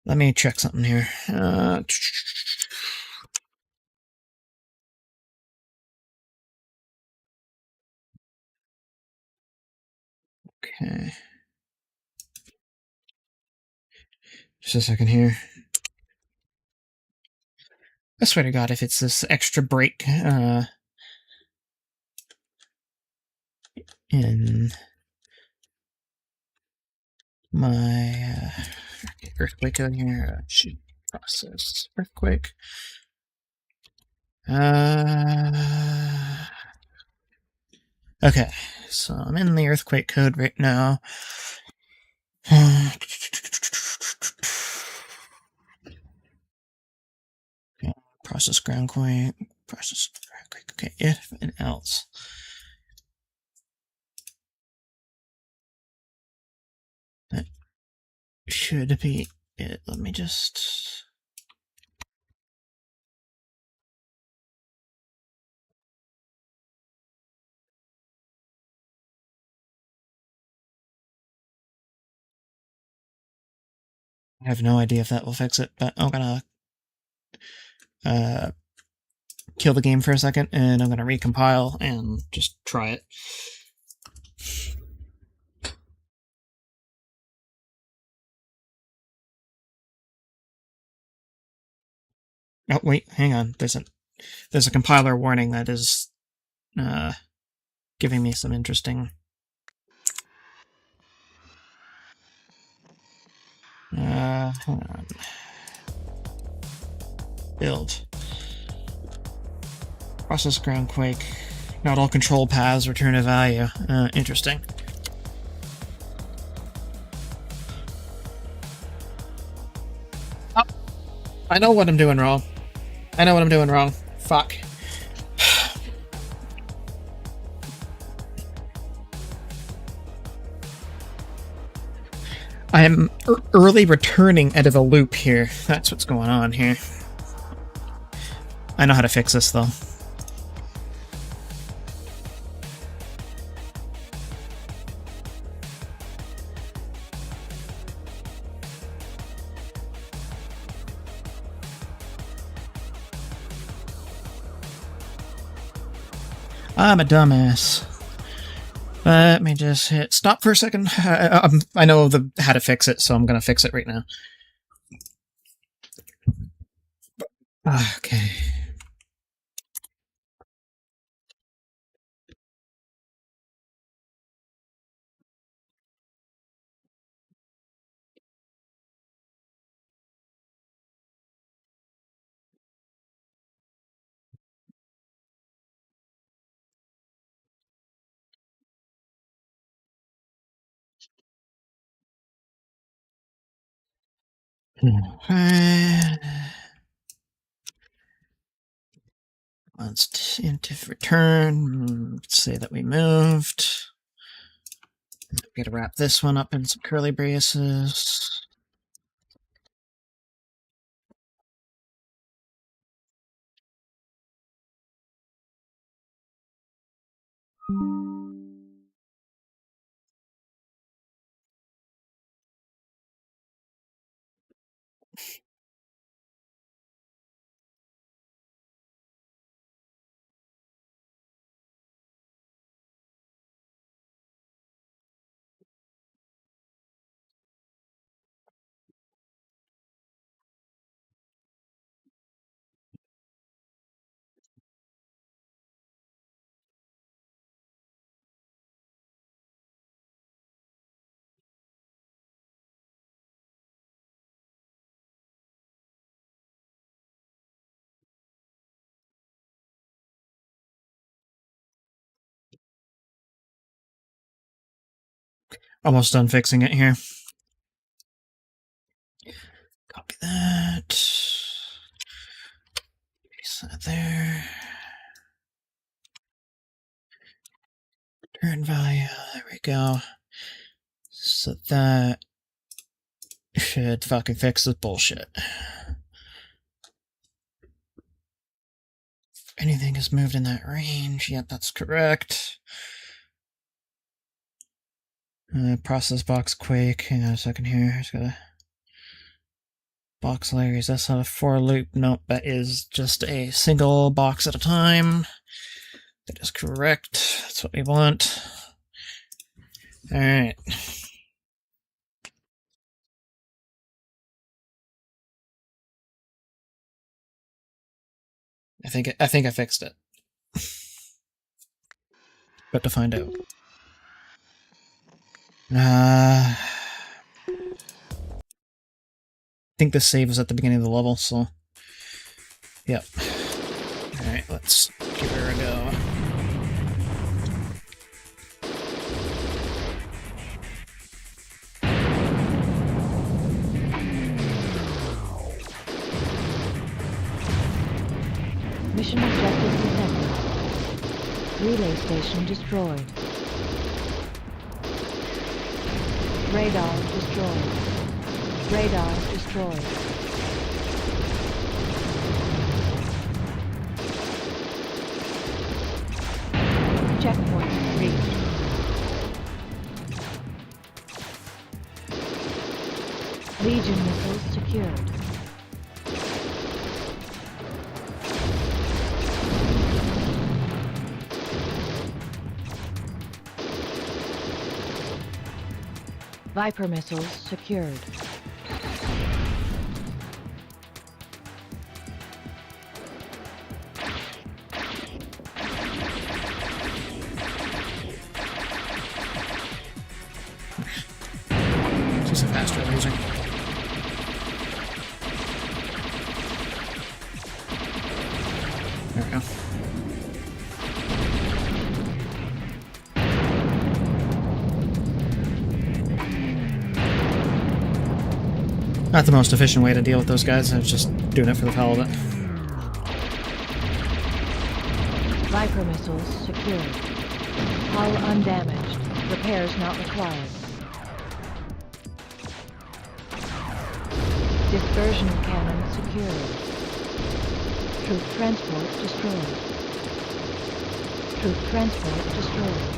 let me check something here. Okay. Just a second here. I swear to God, if it's this extra break in my earthquake code here, should process earthquake. Okay, so I'm in the earthquake code right now. Okay, process groundquake, process earthquake. Okay, if and else. That should be it. Let me just. I have no idea if that will fix it, but I'm gonna kill the game for a second, and I'm gonna recompile and just try it. Oh wait, hang on. There's a compiler warning that is giving me some interesting. Hold on. Build. Process groundquake. Not all control paths return a value. Interesting. Oh, I know what I'm doing wrong. Fuck. I am early returning out of a loop here. That's what's going on here. I know how to fix this, though. I'm a dumbass. Let me just hit stop for a second. I know how to fix it, so I'm gonna fix it right now. Okay. Let's into return. Let's say that we moved. Gotta wrap this one up in some curly braces. Almost done fixing it here. Copy that. Paste that there. Turn value. There we go. So that should fucking fix this bullshit. Anything is moved in that range. Yep, that's correct. Process box quake. Hang on a second here. Just gotta. Box layers. That's not a for loop. Nope, that is just a single box at a time. That is correct. That's what we want. Alright. I think I fixed it. But to find out. I think the save was at the beginning of the level, so... Yep. Alright, let's give her a go. Mission objective detected. Relay station destroyed. Radar destroyed. Radar destroyed. Checkpoint reached. Legion missiles secured. Viper missiles secured. She's a faster laser. There we go. Not the most efficient way to deal with those guys. I was just doing it for the hell of it. Viper missiles secured. Hull undamaged. Repairs not required. Dispersion cannon secured. Troop transport destroyed. Troop transport destroyed.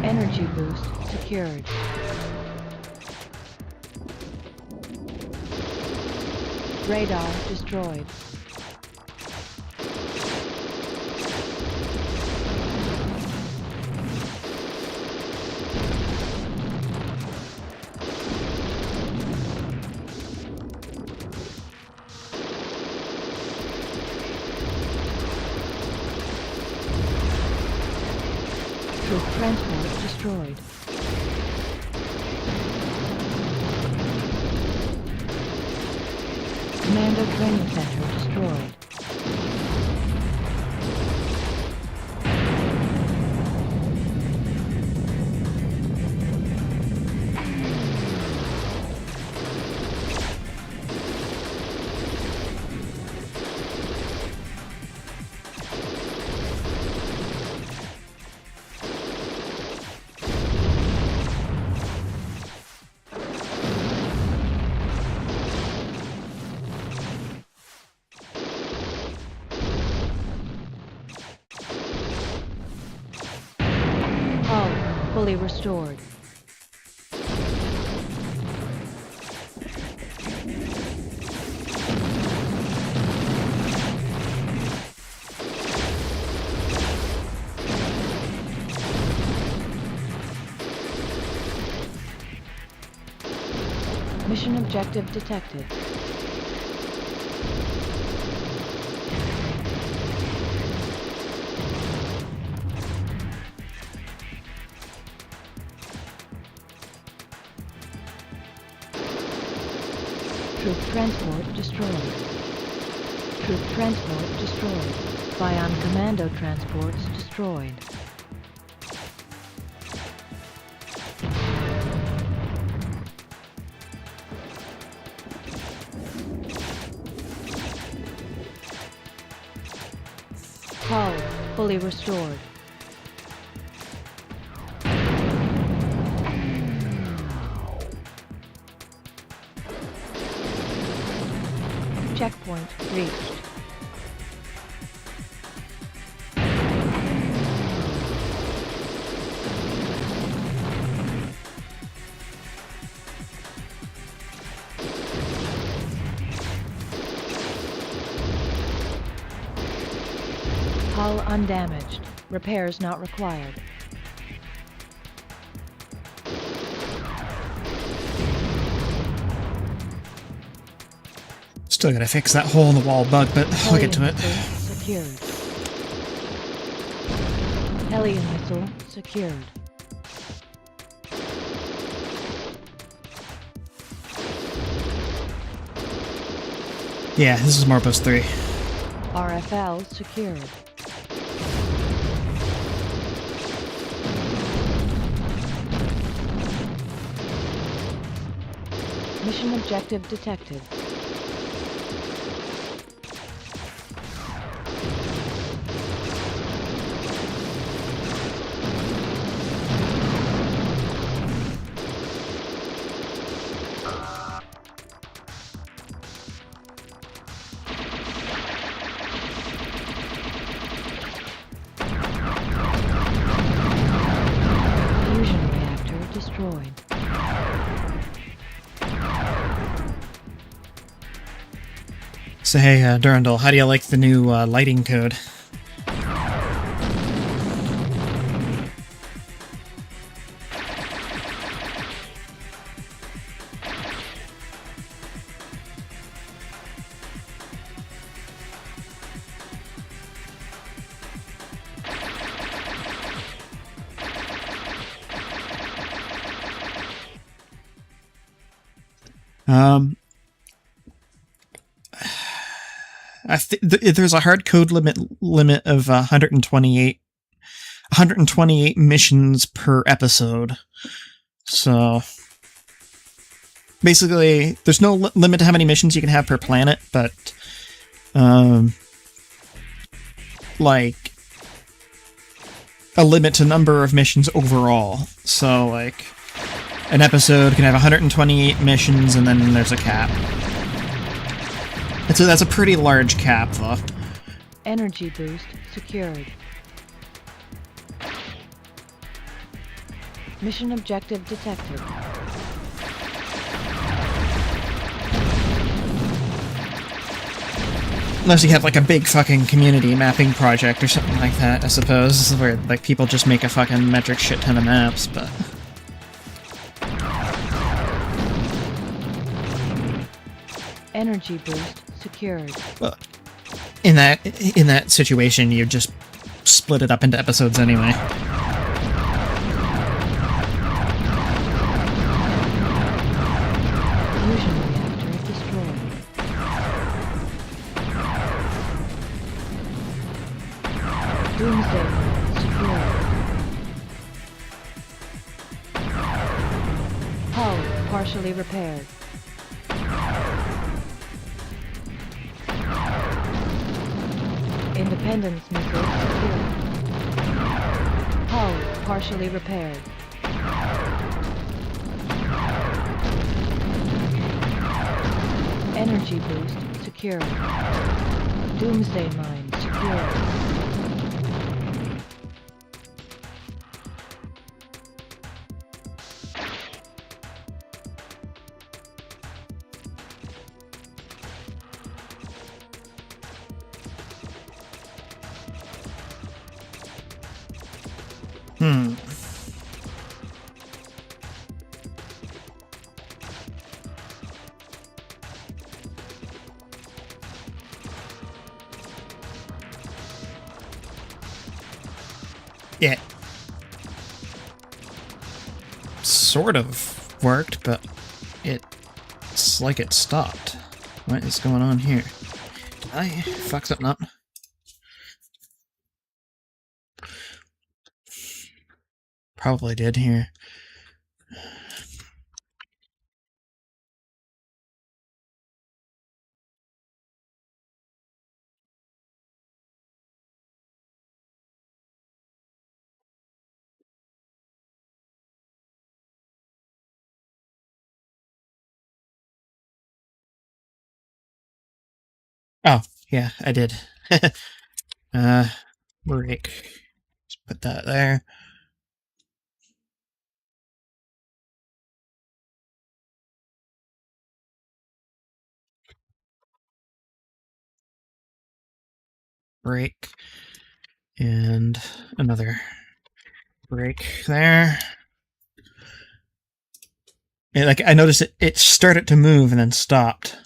Energy boost secured. Radar destroyed. Troop transport destroyed. Commando training center destroyed. Hull fully restored. Mission objective detected. Troop transport destroyed. Troop transport destroyed. Bion commando transports destroyed. Hull fully restored. Checkpoint reached. Hull undamaged. Repairs not required. Still gotta fix that hole in the wall bug, but I'll get to it. Secured. Hellion missile secured. Yeah, this is Morbos 3. RFL secured. Mission objective detected. Fusion reactor destroyed. So hey, Durandal, how do you like the new lighting code? There's a hard code limit of 128 missions per episode. So basically, there's no limit to how many missions you can have per planet, but like a limit to number of missions overall. So like an episode can have 128 missions, and then there's a cap. That's a pretty large cap, though. Energy boost secured. Mission objective detected. Unless you have like a big fucking community mapping project or something like that, I suppose, where like people just make a fucking metric shit ton of maps, but... Energy boost secured. Well, in that situation, you just split it up into episodes anyway. Fusion reactor destroyed. Doomsday secured. Hull partially repaired. Independence missile secured. Hull partially repaired. Energy boost secured. Doomsday mine secured. It sort of worked, but it's like it stopped. What is going on here? Did I fuck something up? Probably did here. Oh, yeah, I did. Break. Let's put that there. Break. And another break there. And, like, I noticed it started to move and then stopped.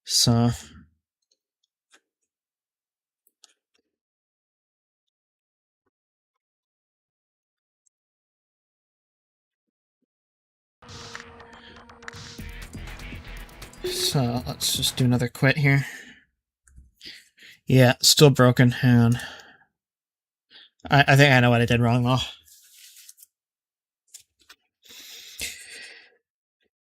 So let's just do another quit here. Yeah, still broken. Hang on. I think I know what I did wrong though.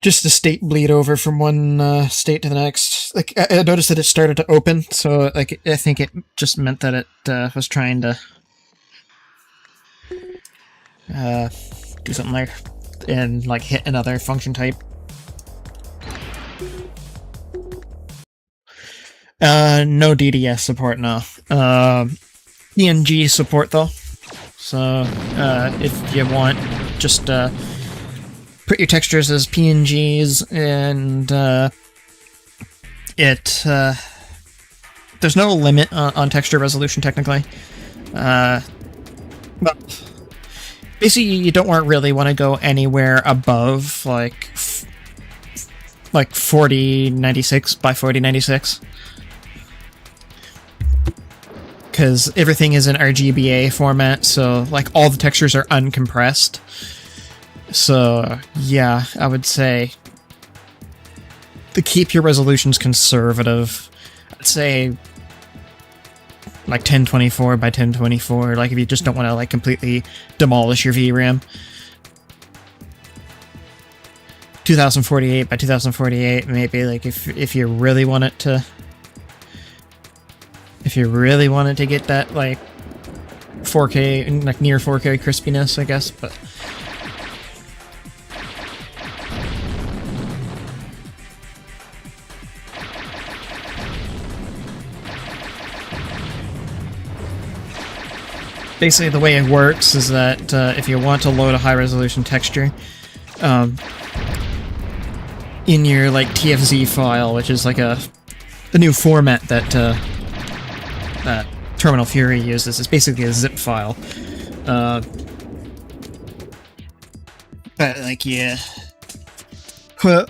Just the state bleed over from one state to the next. Like I noticed that it started to open, so like I think it just meant that it was trying to do something there and like hit another function type. No DDS support, no. PNG support though. So if you want, just put your textures as PNGs, and there's no limit on texture resolution technically. But basically, you don't really want to go anywhere above like 4096 by 4096. Because everything is in RGBA format, so like all the textures are uncompressed. So yeah, I would say to keep your resolutions conservative, I'd say like 1024 by 1024. Like if you just don't want to like completely demolish your VRAM. 2048 by 2048, maybe. Like if you really want it to. If you really wanted to get that, like, 4K, like, near 4K crispiness, I guess, but... Basically, the way it works is that if you want to load a high-resolution texture, in your, like, TFZ file, which is, like, the new format that, TerminalFury uses. It's basically a zip file. But like you can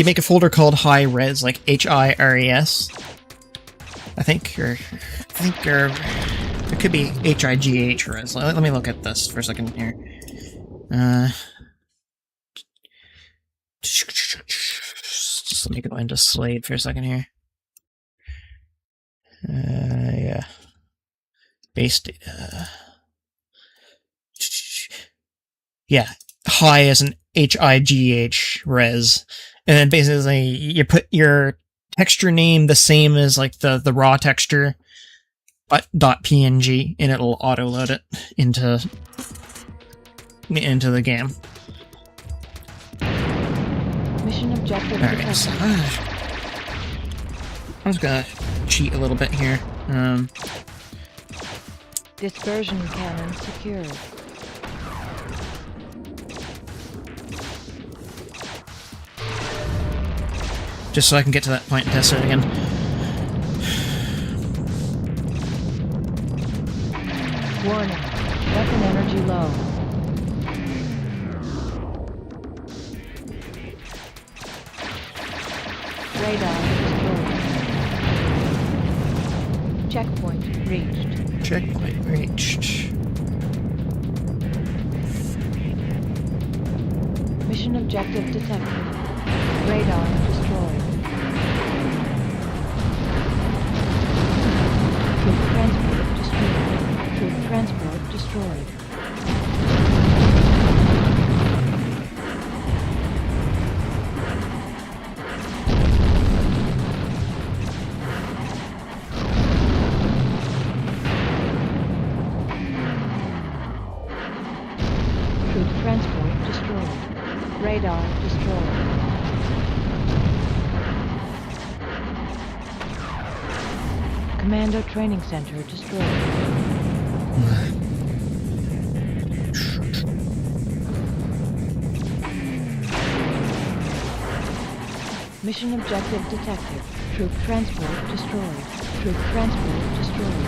make a folder called high res, like HIRES. I think, or it could be HIGH res. Let me look at this for a second here. Just let me go into Slade for a second here. Yeah. Base data. Yeah. High as an HIGH res. And then basically you put your texture name the same as like the raw texture, but .png, and it'll auto load it into the game. Mission objective. Alright, so I'm just gonna cheat a little bit here. Dispersion cannon secured. Just so I can get to that point and test it again. Warning. Weapon energy low. Radar destroyed. Checkpoint reached. Checkpoint reached. Mission objective detected. Radar destroyed. Troop transport destroyed. Troop transport destroyed. Troop transport destroyed. Radar destroyed. Commando Training Center destroyed. Mission objective detected. Troop transport destroyed. Troop transport destroyed.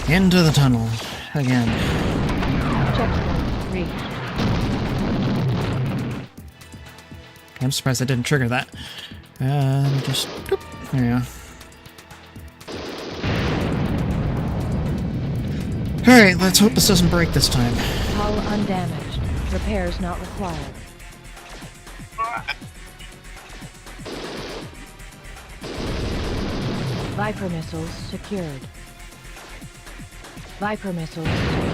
Into the tunnel again. Checkpoint reached. I'm surprised I didn't trigger that. Just doop, there you go. Alright, let's hope this doesn't break this time. Hull undamaged. Repairs not required. Viper missiles secured. Viper missiles secured.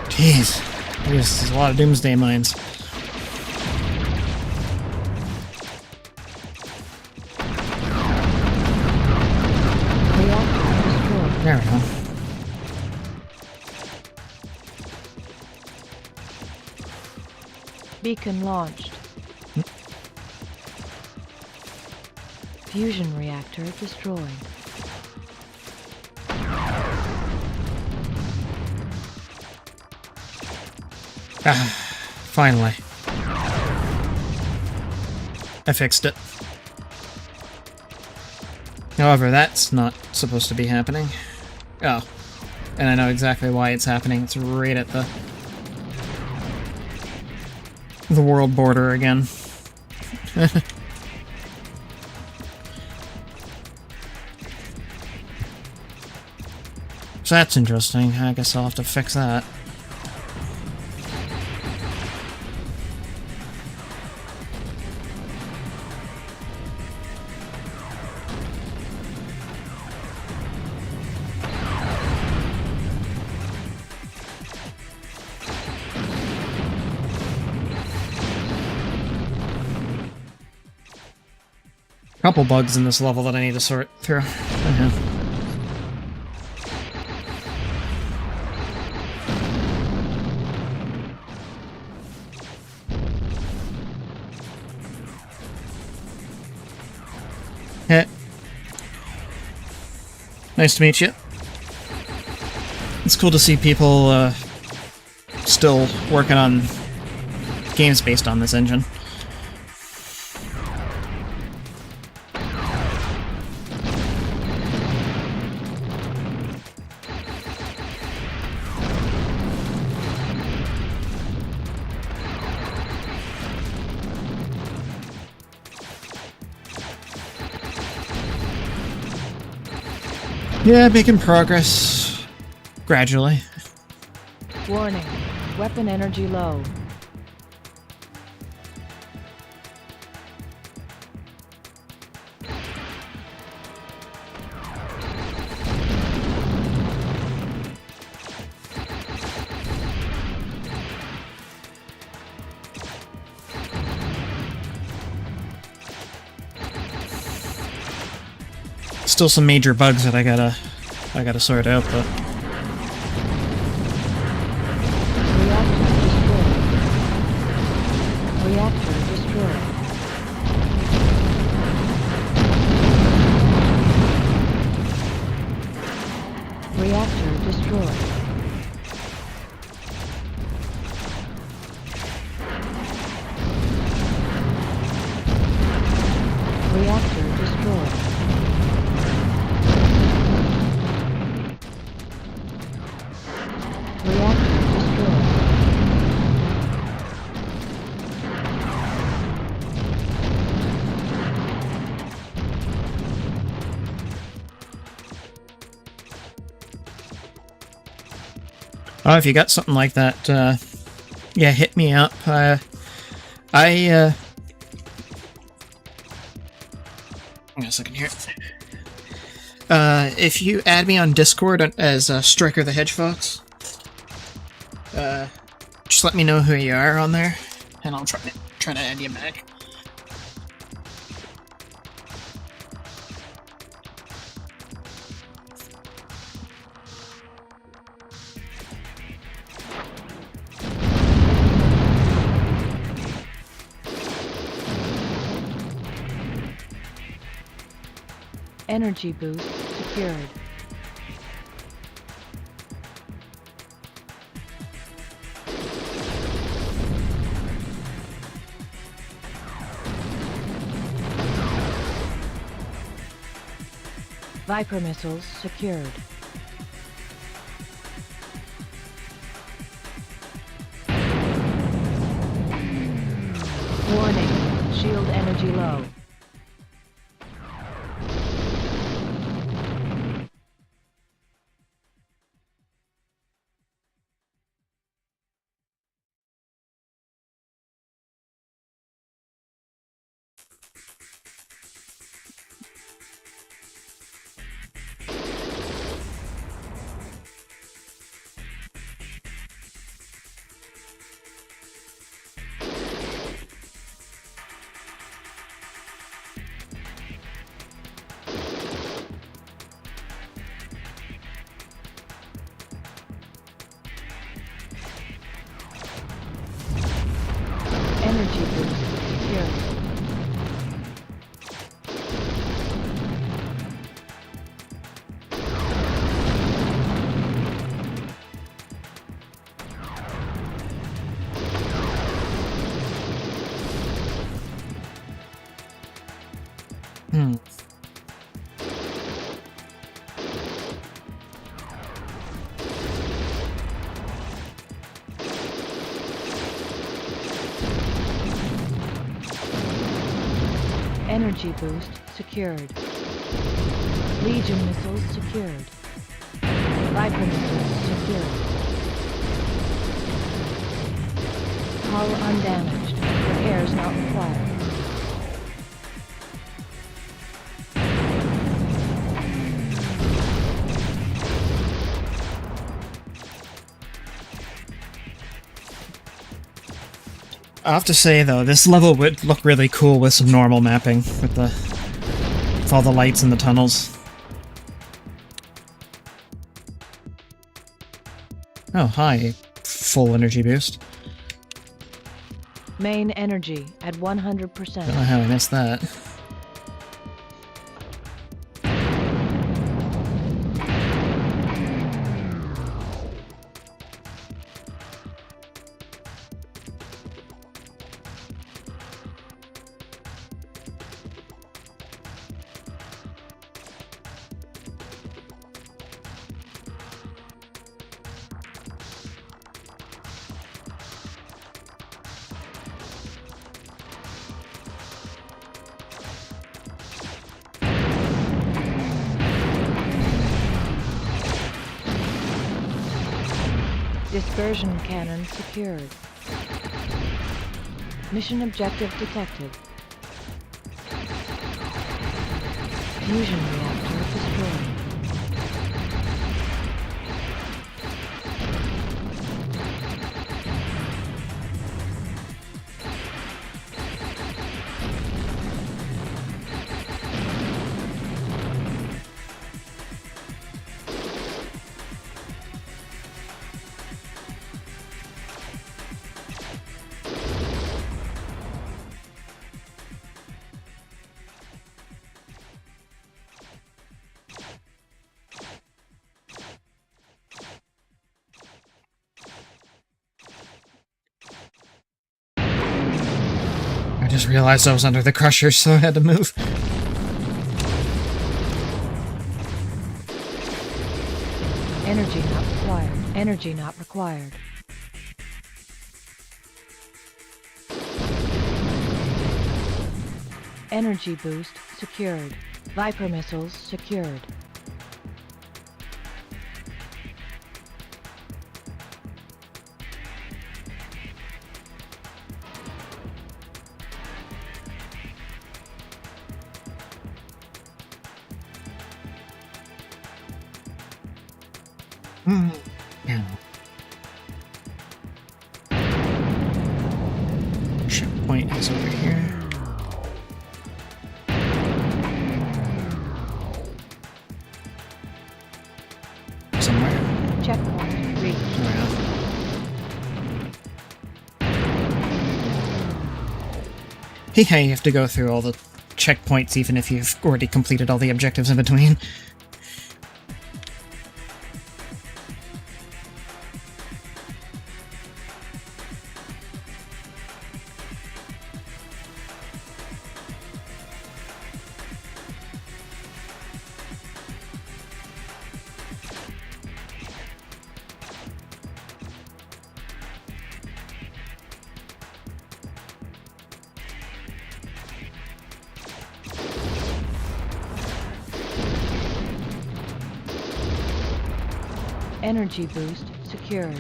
Jeez, there's a lot of doomsday mines. There we go. Beacon launched. Fusion reactor destroyed. Ah, finally. I fixed it. However, that's not supposed to be happening. Oh. And I know exactly why it's happening. It's right at the world border again. So that's interesting. I guess I'll have to fix that. Couple bugs in this level that I need to sort through. Hey. Nice to meet you. It's cool to see people still working on games based on this engine. Yeah, making progress. Gradually. Warning. Weapon energy low. Still some major bugs that I gotta sort out, but Reactor destroyed. Reactor destroyed. Reactor destroyed. Oh, if you got something like that, yeah, hit me up. Hang on a second here. If you add me on Discord as Striker the Hedgefox, just let me know who you are on there, and I'll try to add you back. Energy boost secured. Viper missiles secured. Warning, shield energy low. Energy boost secured. Energy boost secured. Legion missiles secured. Viper missiles secured. Hull undamaged. Repairs not required. I have to say, though, this level would look really cool with some normal mapping, with all the lights in the tunnels. Oh, hi. Full energy boost. Main energy at 100%. Don't know how I missed that. Dispersion cannon secured. Mission objective detected. Fusion reactor destroyed. I just realized I was under the crusher, so I had to move. Energy not required. Energy not required. Energy boost secured. Viper missiles secured. Yeah. Checkpoint is over here. Somewhere. Checkpoint reached. Yeah, you have to go through all the checkpoints even if you've already completed all the objectives in between. Energy boost secured.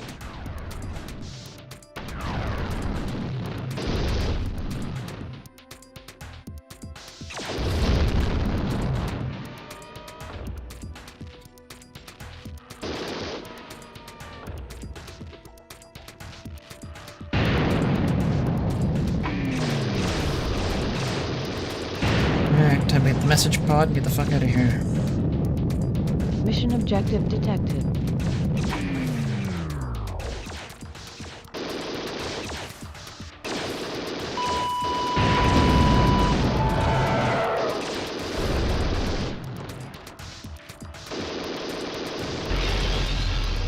Alright, time to get the message pod and get the fuck out of here. Mission objective detected.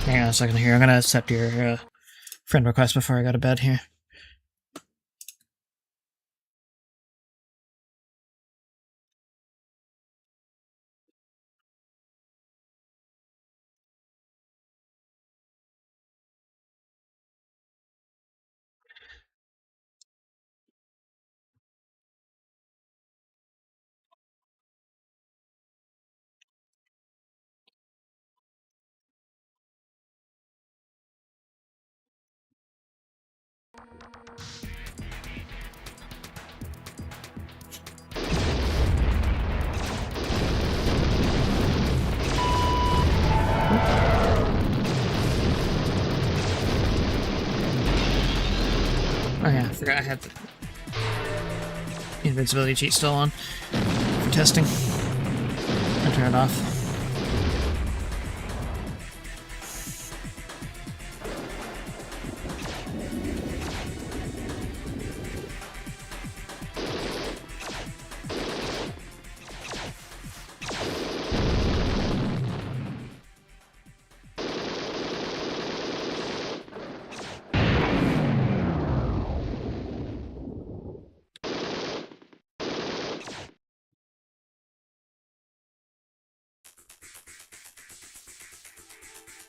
Hang on a second here, I'm gonna accept your friend request before I go to bed here. Oh yeah, I forgot I had the invincibility cheat still on for testing. I'll turn it off.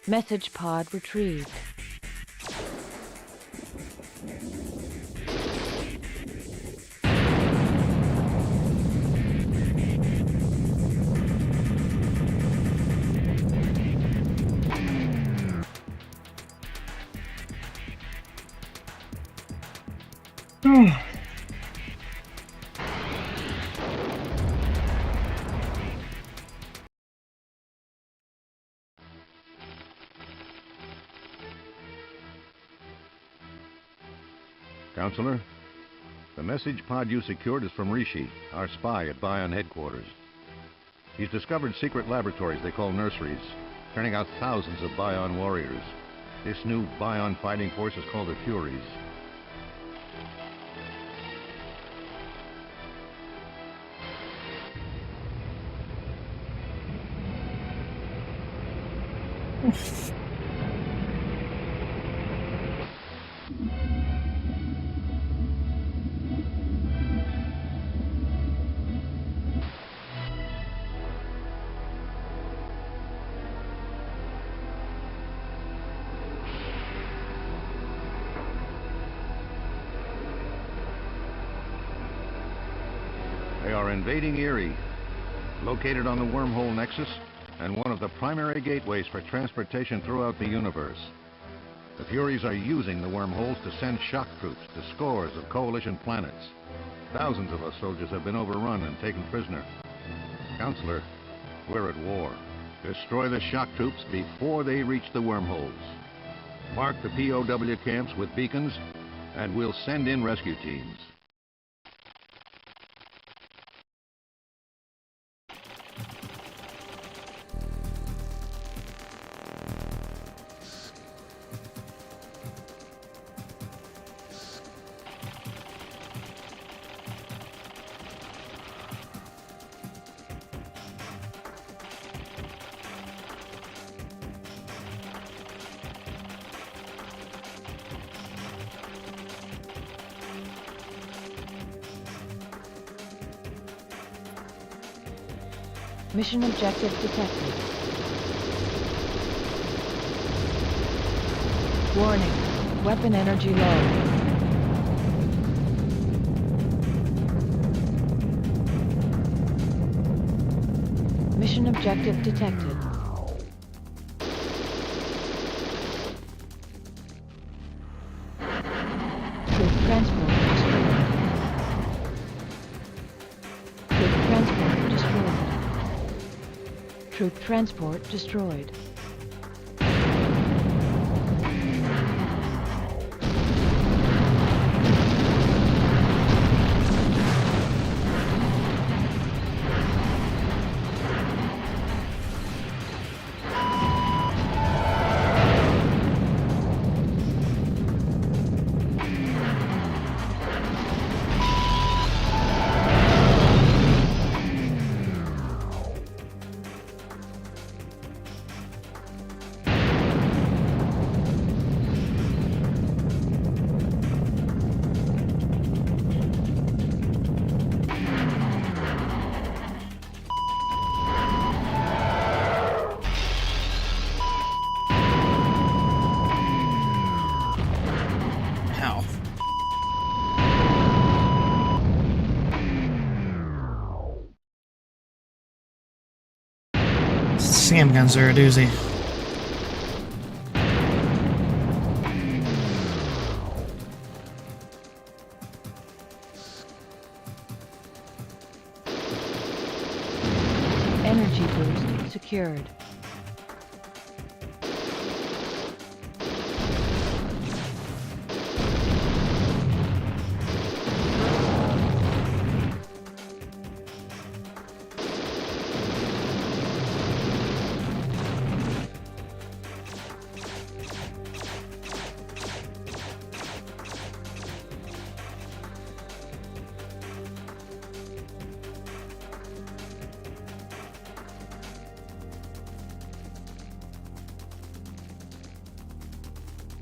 Message pod retrieved. Counselor, the message pod you secured is from Rishi, our spy at Bion headquarters. He's discovered secret laboratories they call nurseries, turning out thousands of Bion warriors. This new Bion fighting force is called the Furies. They are invading Erie, located on the wormhole nexus and one of the primary gateways for transportation throughout the universe. The Furies are using the wormholes to send shock troops to scores of coalition planets. Thousands of us soldiers have been overrun and taken prisoner. Counselor, we're at war. Destroy the shock troops before they reach the wormholes. Mark the POW camps with beacons, and we'll send in rescue teams. Mission objective detected. Warning, weapon energy low. Mission objective detected. Troop transport destroyed. Troop transport destroyed. Troop transport destroyed. How? Scam guns are a doozy. Energy boost secured.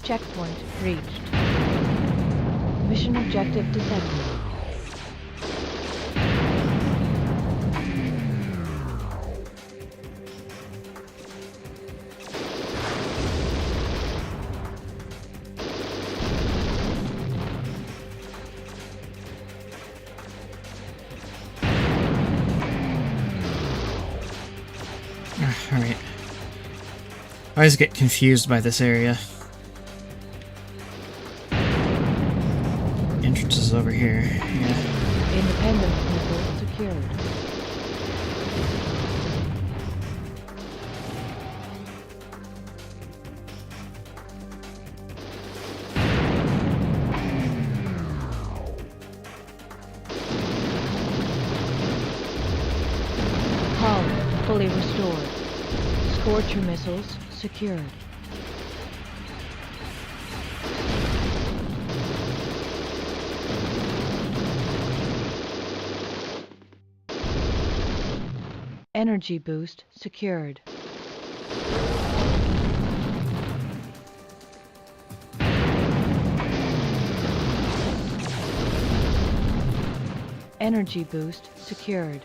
Checkpoint reached. Mission objective detected. Alright. I always get confused by this area. Entrance is over here. Yeah. Independence missile secured. Hull fully restored. Scorcher missiles secured. Energy boost secured. Energy boost secured.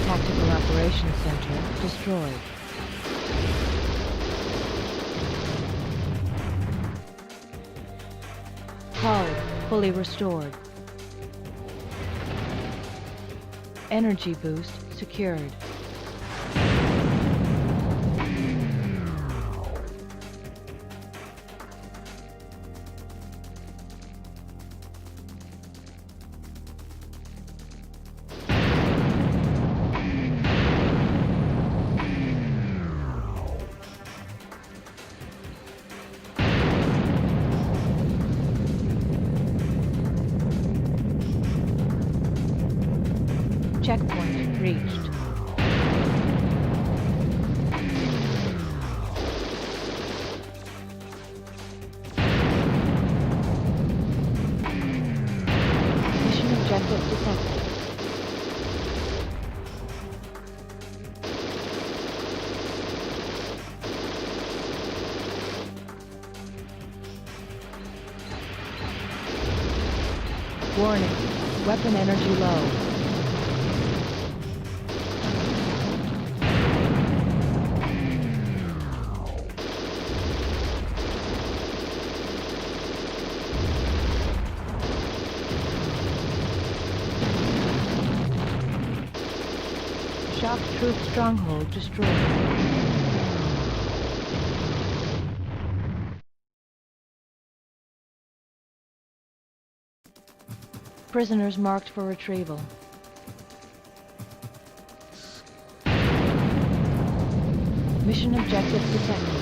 Tactical Operations Center destroyed. Hull fully restored. Energy boost secured. Checkpoint reached. Mission objective detected. Warning, weapon energy low. Shock troop stronghold destroyed. Prisoners marked for retrieval. Mission objective detected.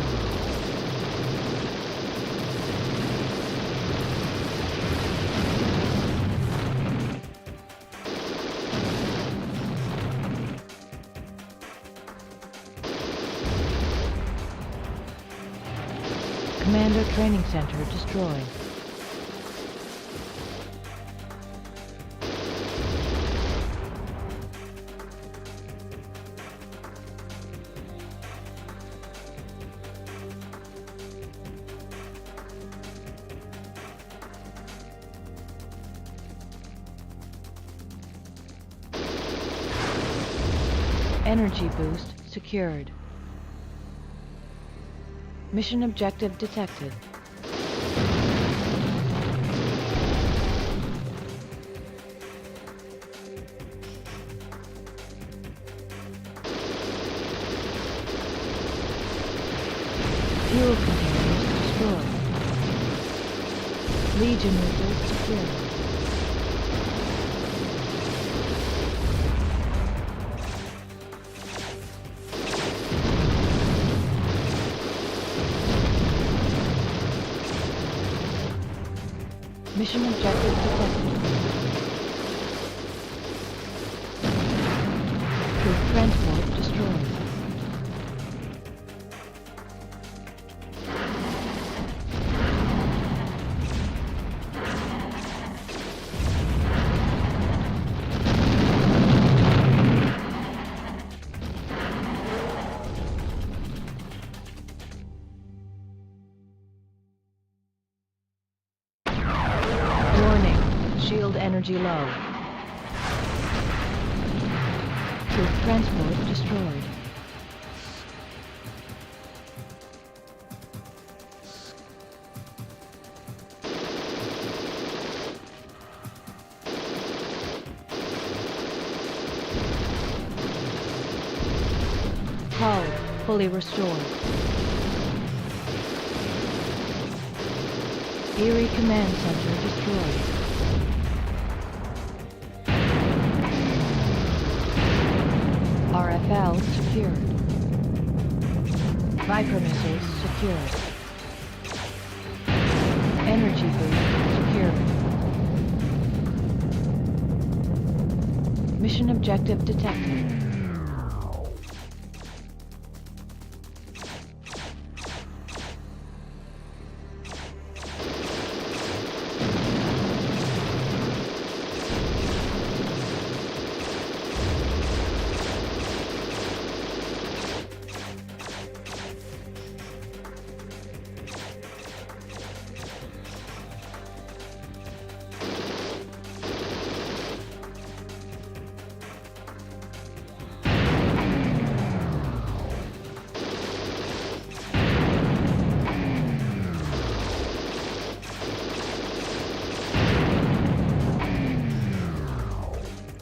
Commander Training Center destroyed. Energy boost secured. Mission objective detected. Fuel containers destroyed. Legion missiles secured. Mission objective detected. Troop transport destroyed. Shield energy low. Troop transport destroyed. Hull fully restored. Erie Command Center destroyed. RFL secured. Viper missiles secured. Energy boost secured. Mission objective detected.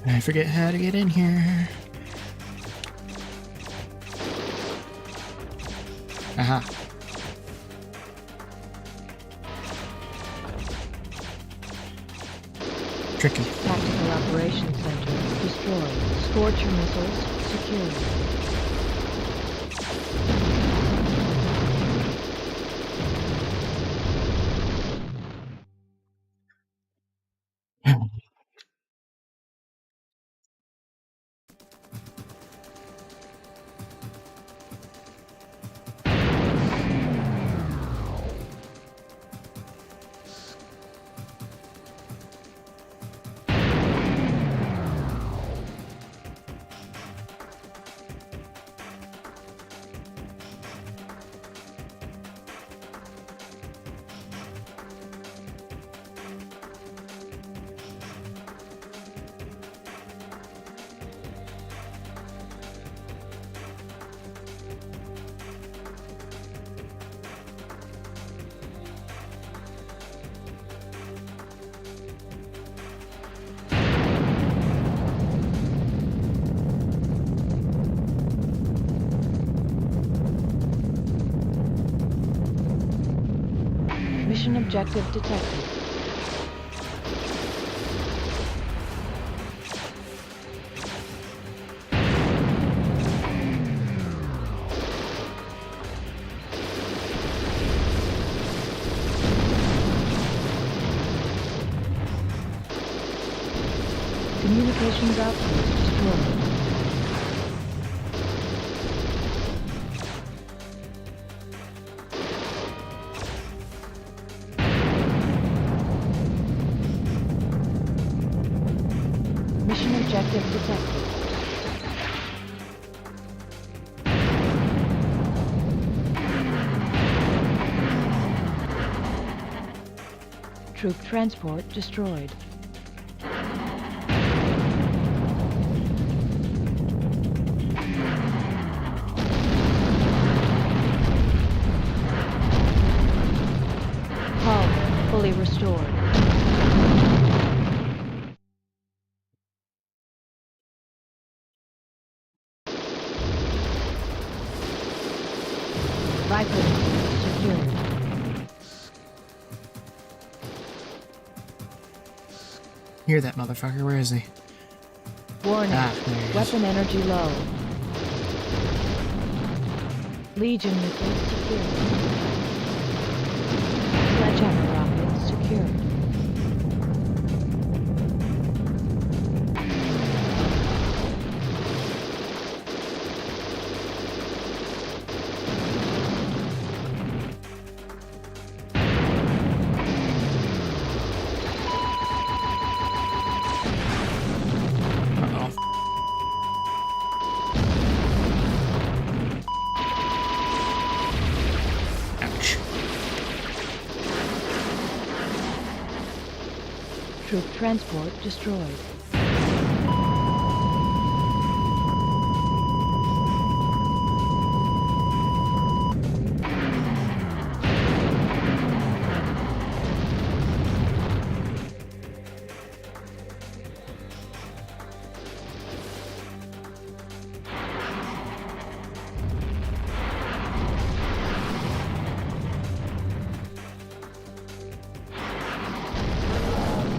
I forget how to get in here. Aha. Tricky. Tactical Operations Center destroyed. Scorcher missiles secured. objective detected. Communications outpost destroyed. Mission objective detected. Troop transport destroyed. Hull fully restored. Viper secured. Hear that motherfucker? Where is he? Warning. Ah, there he is. Weapon energy low. Legion missiles secured. Sledgehammer rockets secured. Uh-oh. Ouch. Troop transport destroyed.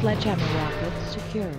Sledgehammer rockets secured.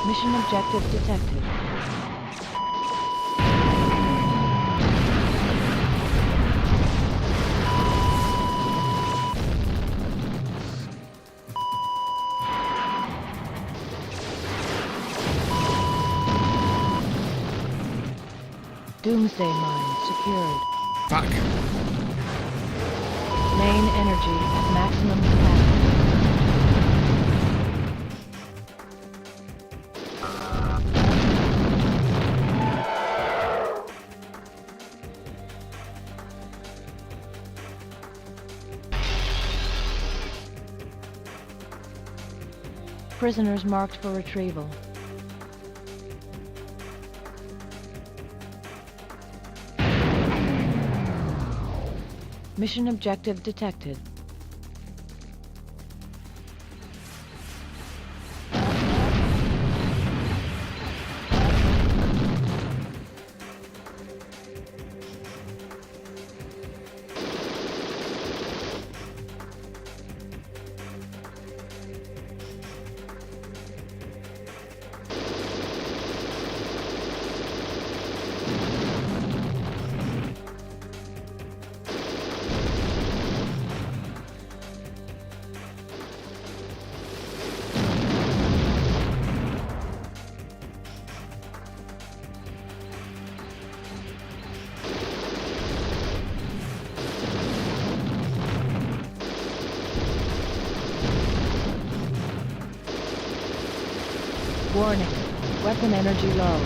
Mission objective detected. Doomsday mine secured. Fuck. Main energy at maximum capacity. Prisoners marked for retrieval. Mission objective detected. Warning. Weapon energy low.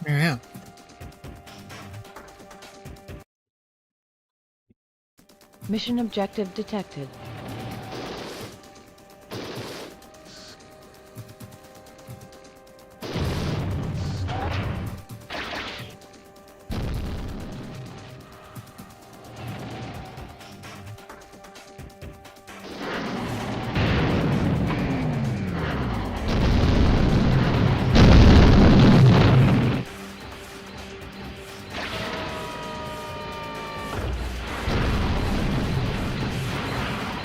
Yeah. Mission objective detected.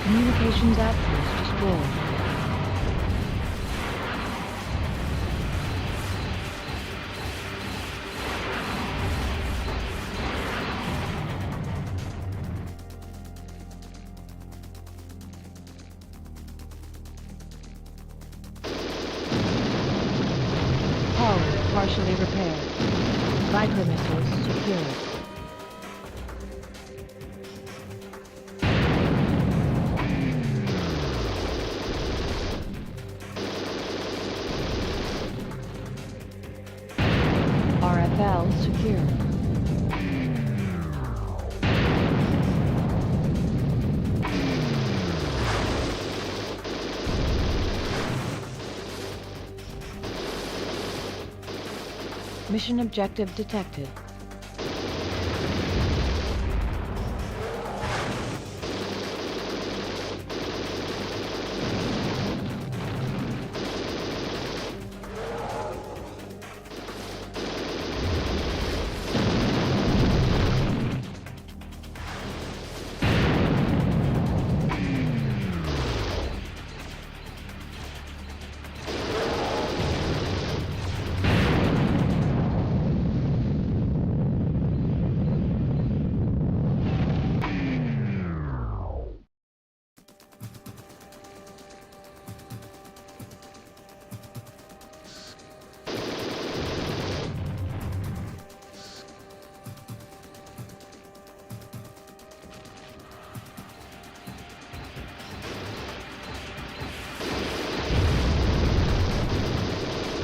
Communications outpost destroyed. Hull partially repaired. Viper missiles secured. RFL secured. Mission objective detected.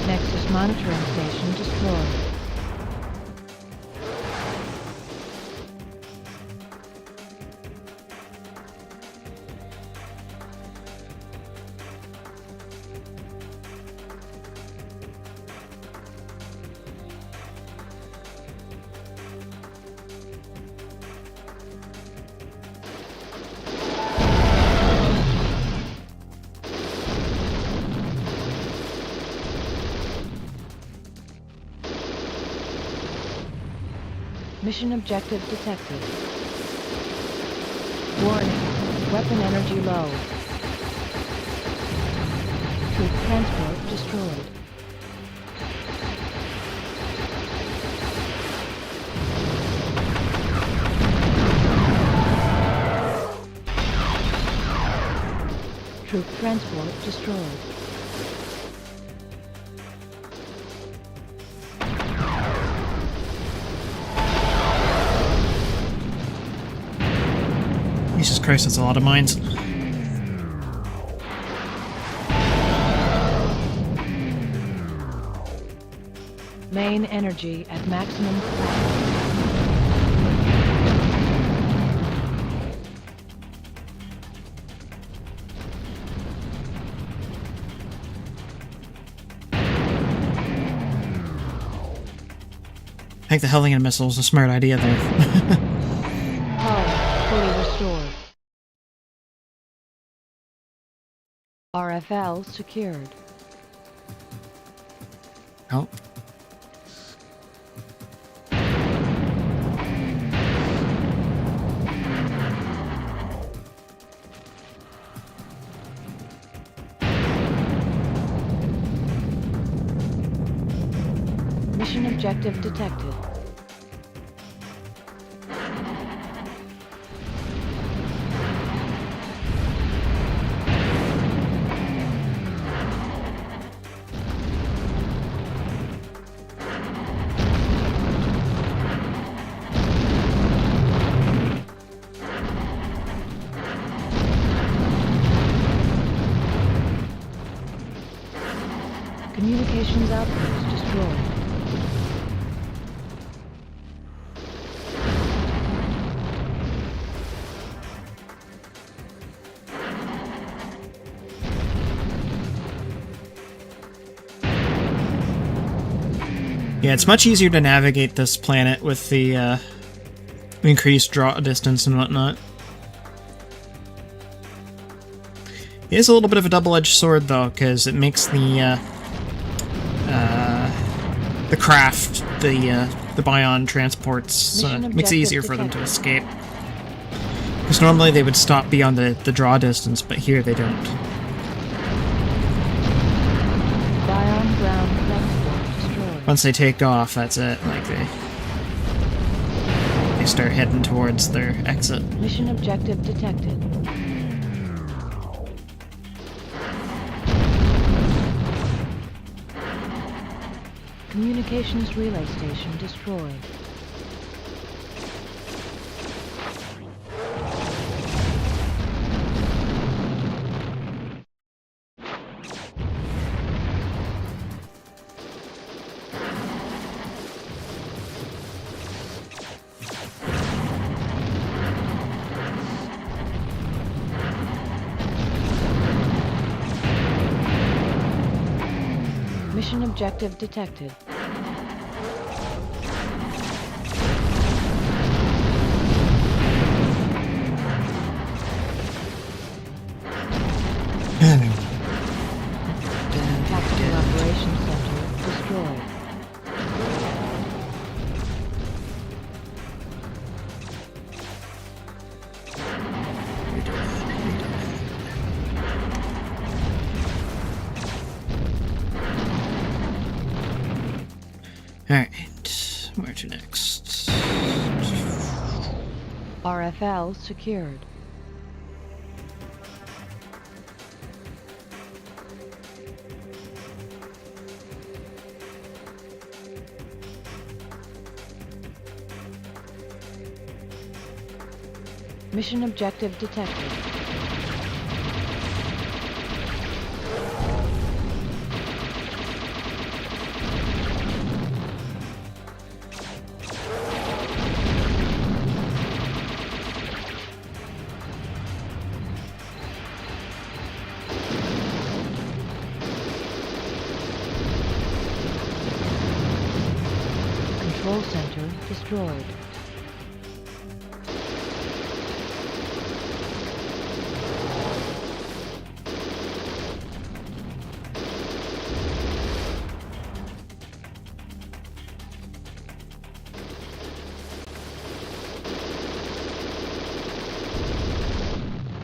Nexus monitoring station destroyed. Mission objective detected. Warning, weapon energy low. Troop transport destroyed. Troop transport destroyed. Jesus Christ, that's a lot of mines. Main energy at maximum capacity. I think the Hellion missile is a smart idea there. Hull fully restored. RFL secured. Oh. Mission objective detected. Communications outpost destroyed. Yeah, it's much easier to navigate this planet with the increased draw distance and whatnot. It is a little bit of a double-edged sword, though, because it makes the craft, the Bion transports, makes it easier for them to escape. Because normally they would stop beyond the draw distance, but here they don't. Bion ground transport destroyed. Once they take off, that's it. Like, they start heading towards their exit. Mission objective detected. Communications relay station destroyed. Mission objective detected. Tactical Operations Center destroyed. Alright, where to next? RFL secured. Mission objective detected. Control center destroyed.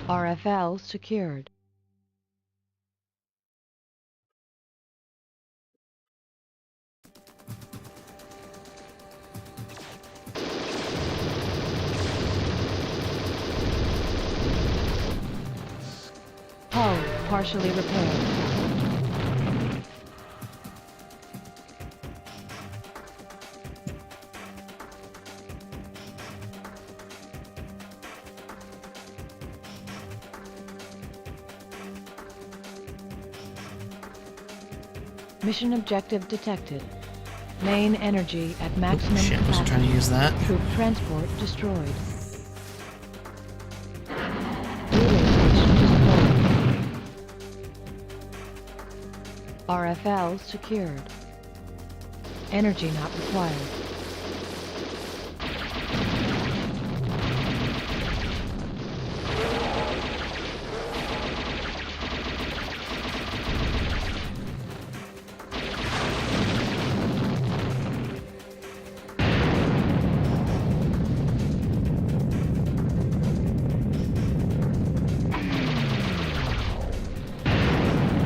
RFL secured. Hull partially repaired. Mission objective detected. Main energy at maximum Shit, wasn't trying to capacity. use that. Troop transport destroyed. Relay station destroyed. RFL secured. Energy not required.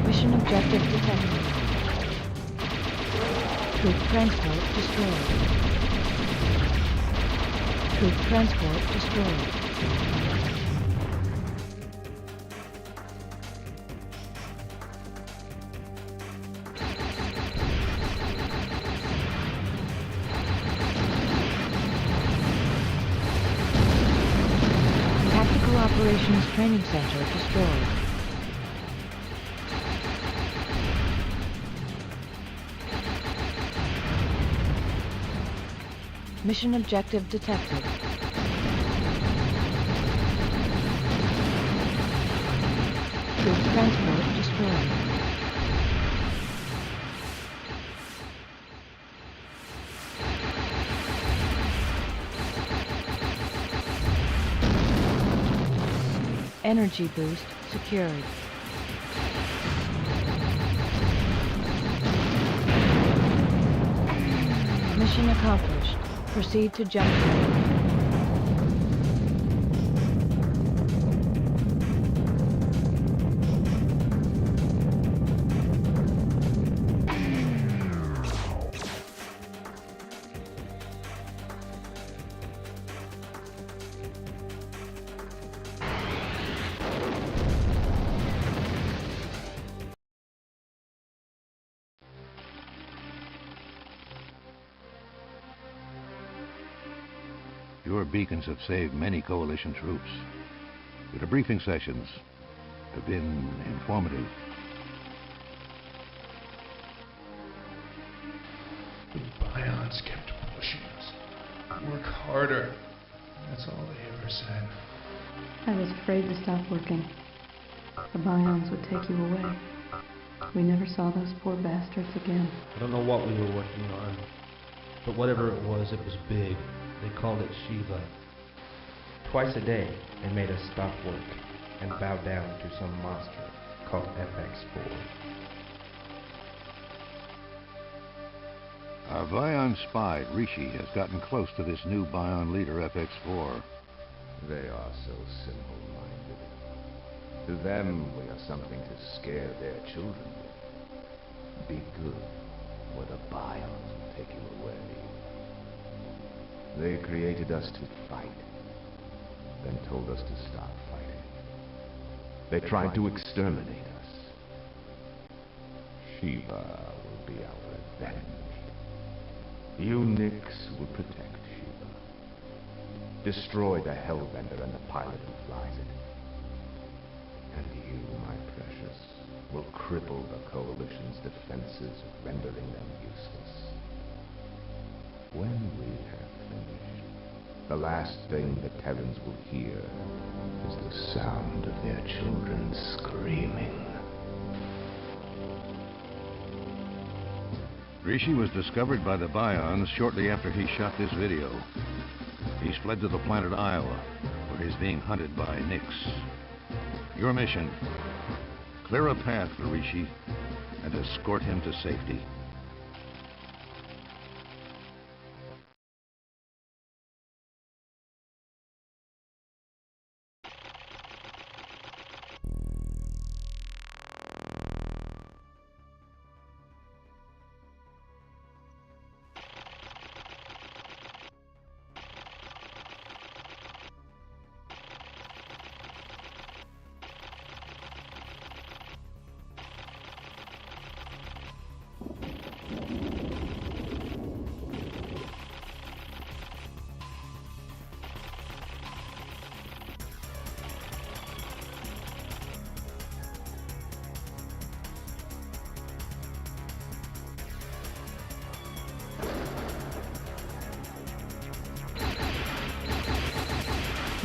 Mission objective detected. Troop transport destroyed. Troop transport destroyed. Tactical Operations Training Center destroyed. Mission objective detected. Troop transport destroyed. Energy boost secured. Mission accomplished. Proceed to jump zone. Your beacons have saved many Coalition troops. The debriefing sessions have been informative. The Bions kept pushing us. Work harder. That's all they ever said. I was afraid to stop working. The Bions would take you away. We never saw those poor bastards again. I don't know what we were working on, but whatever it was big. They called it Shiva. Twice a day, they made us stop work and bow down to some monster called FX4. Our Bion spy, Rishi, has gotten close to this new Bion leader, FX4. They are so simple-minded. To them, we are something to scare their children with. Be good, or the Bions will take you away. They created us to fight, then told us to stop fighting. They tried to exterminate us. Shiva will be our revenge. You Nix will protect Shiva. Destroy the Hellbender and the pilot who flies it. And you, my precious, will cripple the Coalition's defenses, rendering them useless. When we have finished, the last thing the Terrans will hear is the sound of their children screaming. Rishi was discovered by the Bions shortly after he shot this video. He's fled to the planet Iowa, where he's being hunted by Nix. Your mission: clear a path for Rishi and escort him to safety.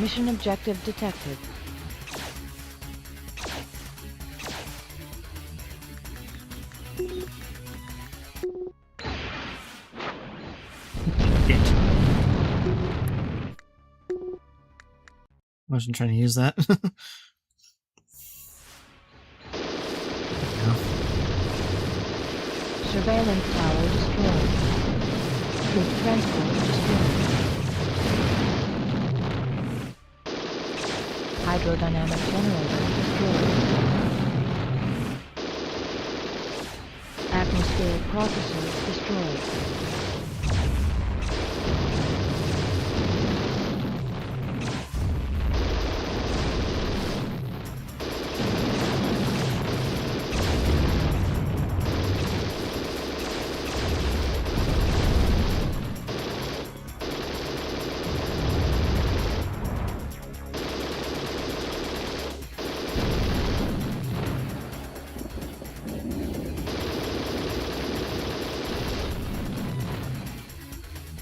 Mission objective detected. Wasn't trying to use that. Surveillance tower destroyed. Troop transport destroyed. Hydrodynamic generator destroyed. Atmospheric processor destroyed.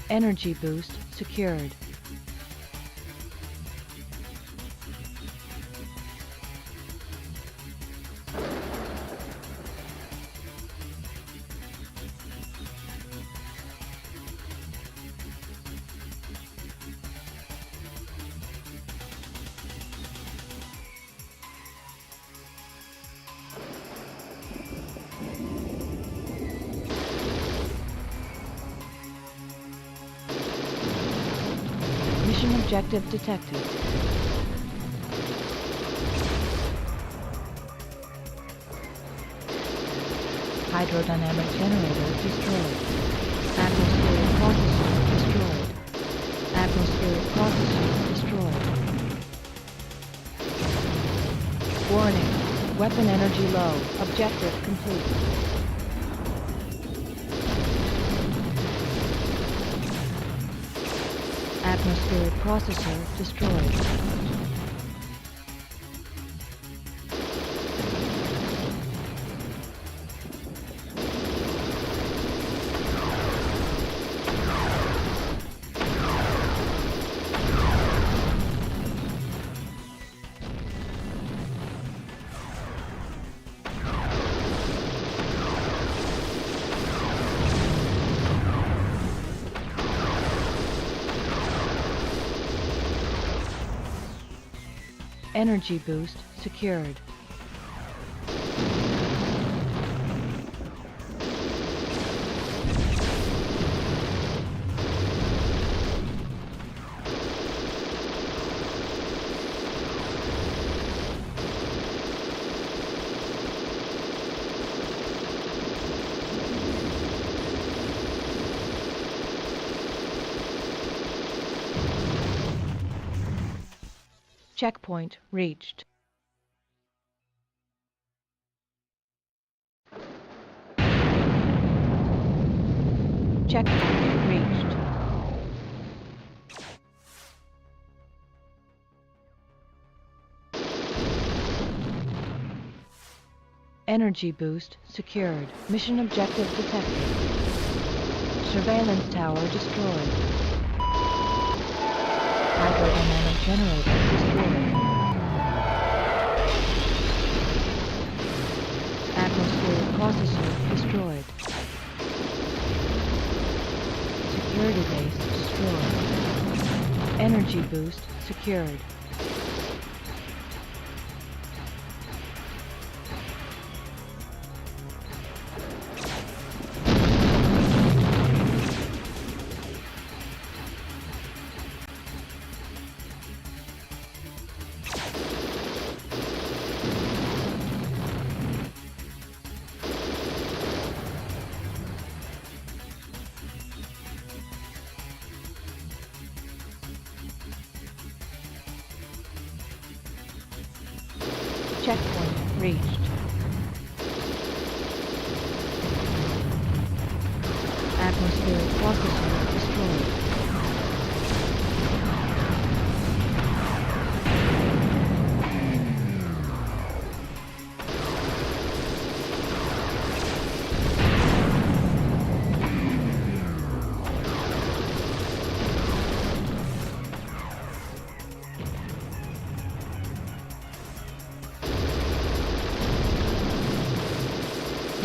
Energy boost secured. objective detected. Hydrodynamic generator destroyed. Atmospheric processor destroyed. Atmospheric processor destroyed. Warning. Weapon energy low. Objective complete. Atmospheric processor destroyed. Energy boost secured. Checkpoint reached. Checkpoint reached. Energy boost secured. Mission objective detected. Surveillance tower destroyed. Hydrodynamic generator destroyed. Atmospheric processor destroyed. Security base destroyed. Energy boost secured. Checkpoint reached. Atmospheric processor destroyed.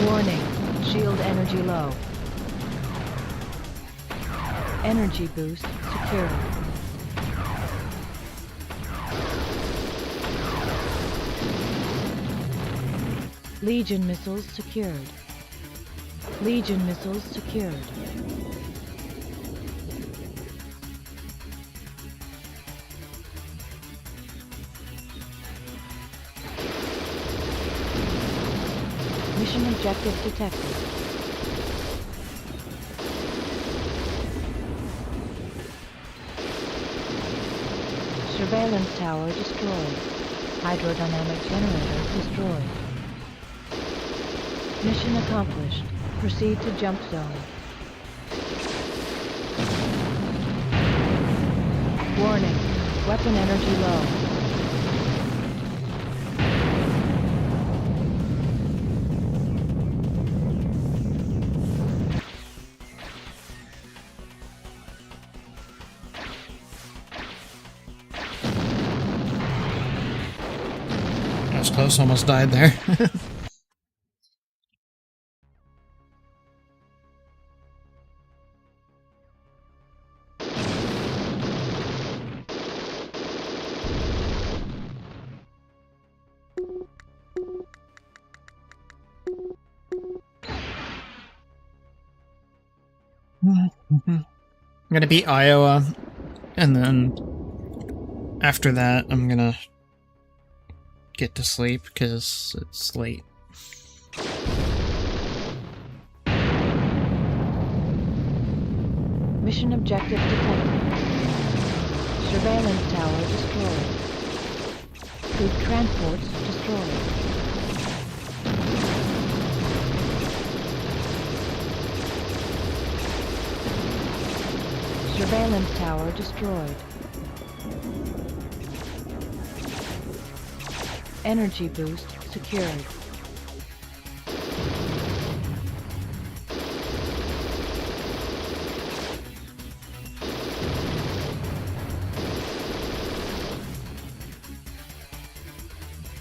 Warning, shield energy low. Energy boost secured. Legion missiles secured. Legion missiles secured. Mission objective detected. Surveillance tower destroyed. Hydrodynamic generator destroyed. Mission accomplished. Proceed to jump zone. Warning. Weapon energy low. I was close, almost died there. I'm gonna beat Iowa, and then after that, I'm gonna get to sleep because it's late. Mission objective detected. Surveillance tower destroyed. Troop transports destroyed. Surveillance tower destroyed. Energy boost secured.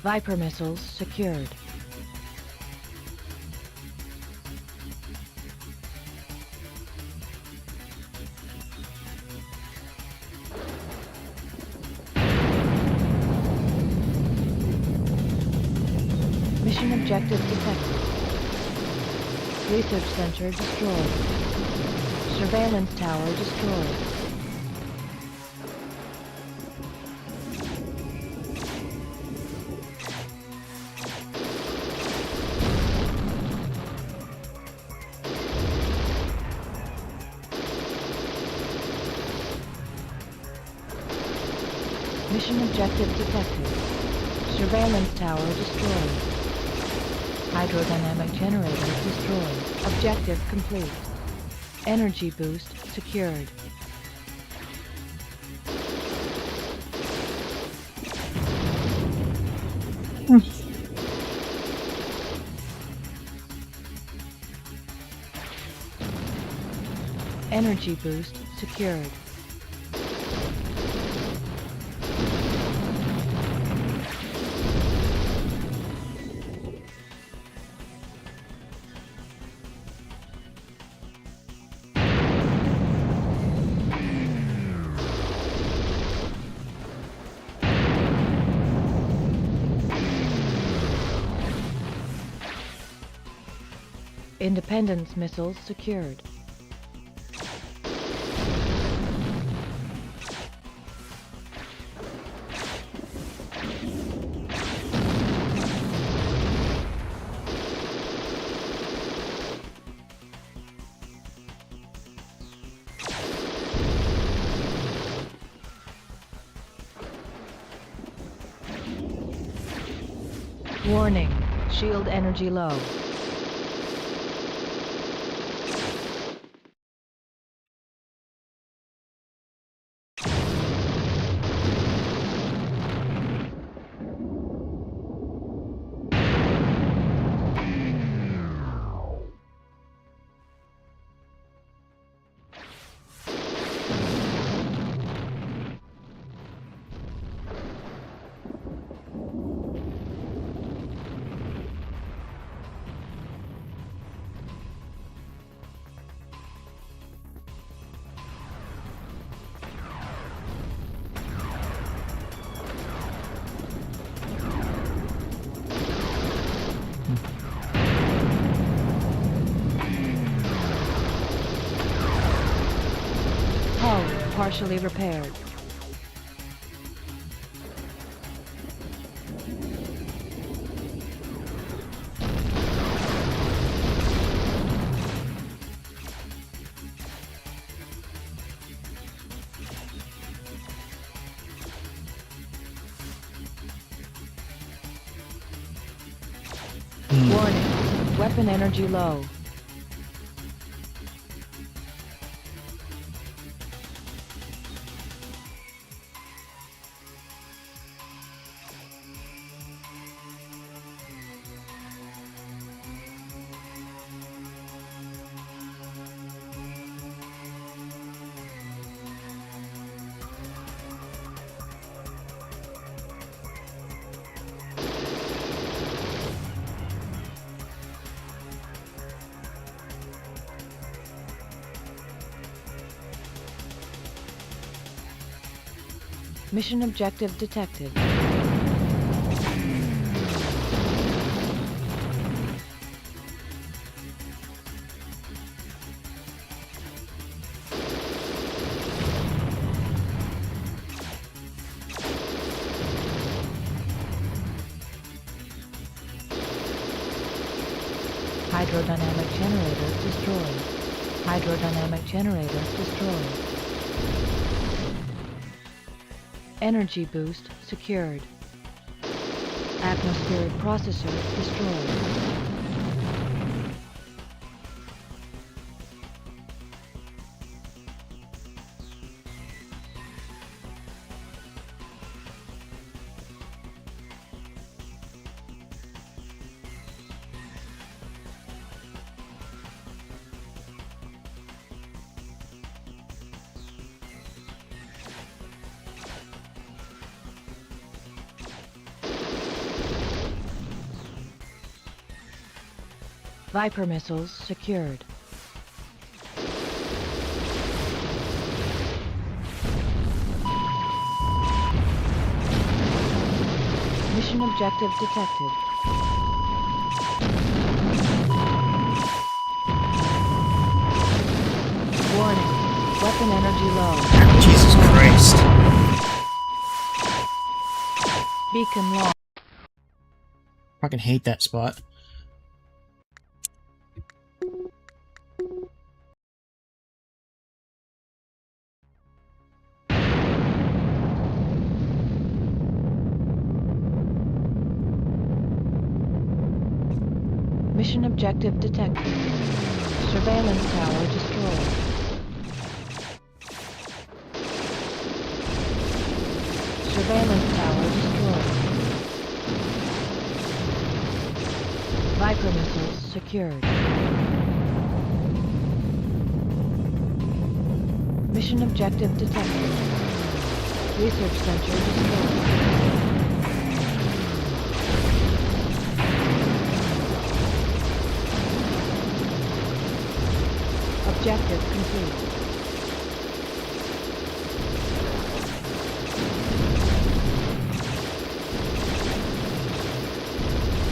Viper missiles secured. Mission objective detected. Research center destroyed. Surveillance tower destroyed. Mission objective detected. Surveillance tower destroyed. Hydrodynamic generator destroyed. Objective complete. Energy boost secured. Energy boost secured. Independence missiles secured. Warning, shield energy low. Hull partially repaired. Warning, weapon energy low. Mission objective detected. Hydrodynamic generator destroyed. Hydrodynamic generator destroyed. Energy boost secured. Atmospheric processor destroyed. Viper missiles secured. Mission objective detected. Warning. Weapon energy low. Jesus Christ. Beacon lost. Fucking hate that spot. Mission objective detected. Surveillance tower destroyed. Surveillance tower destroyed. Viper missiles secured. Mission objective detected. Research center destroyed. Objective complete.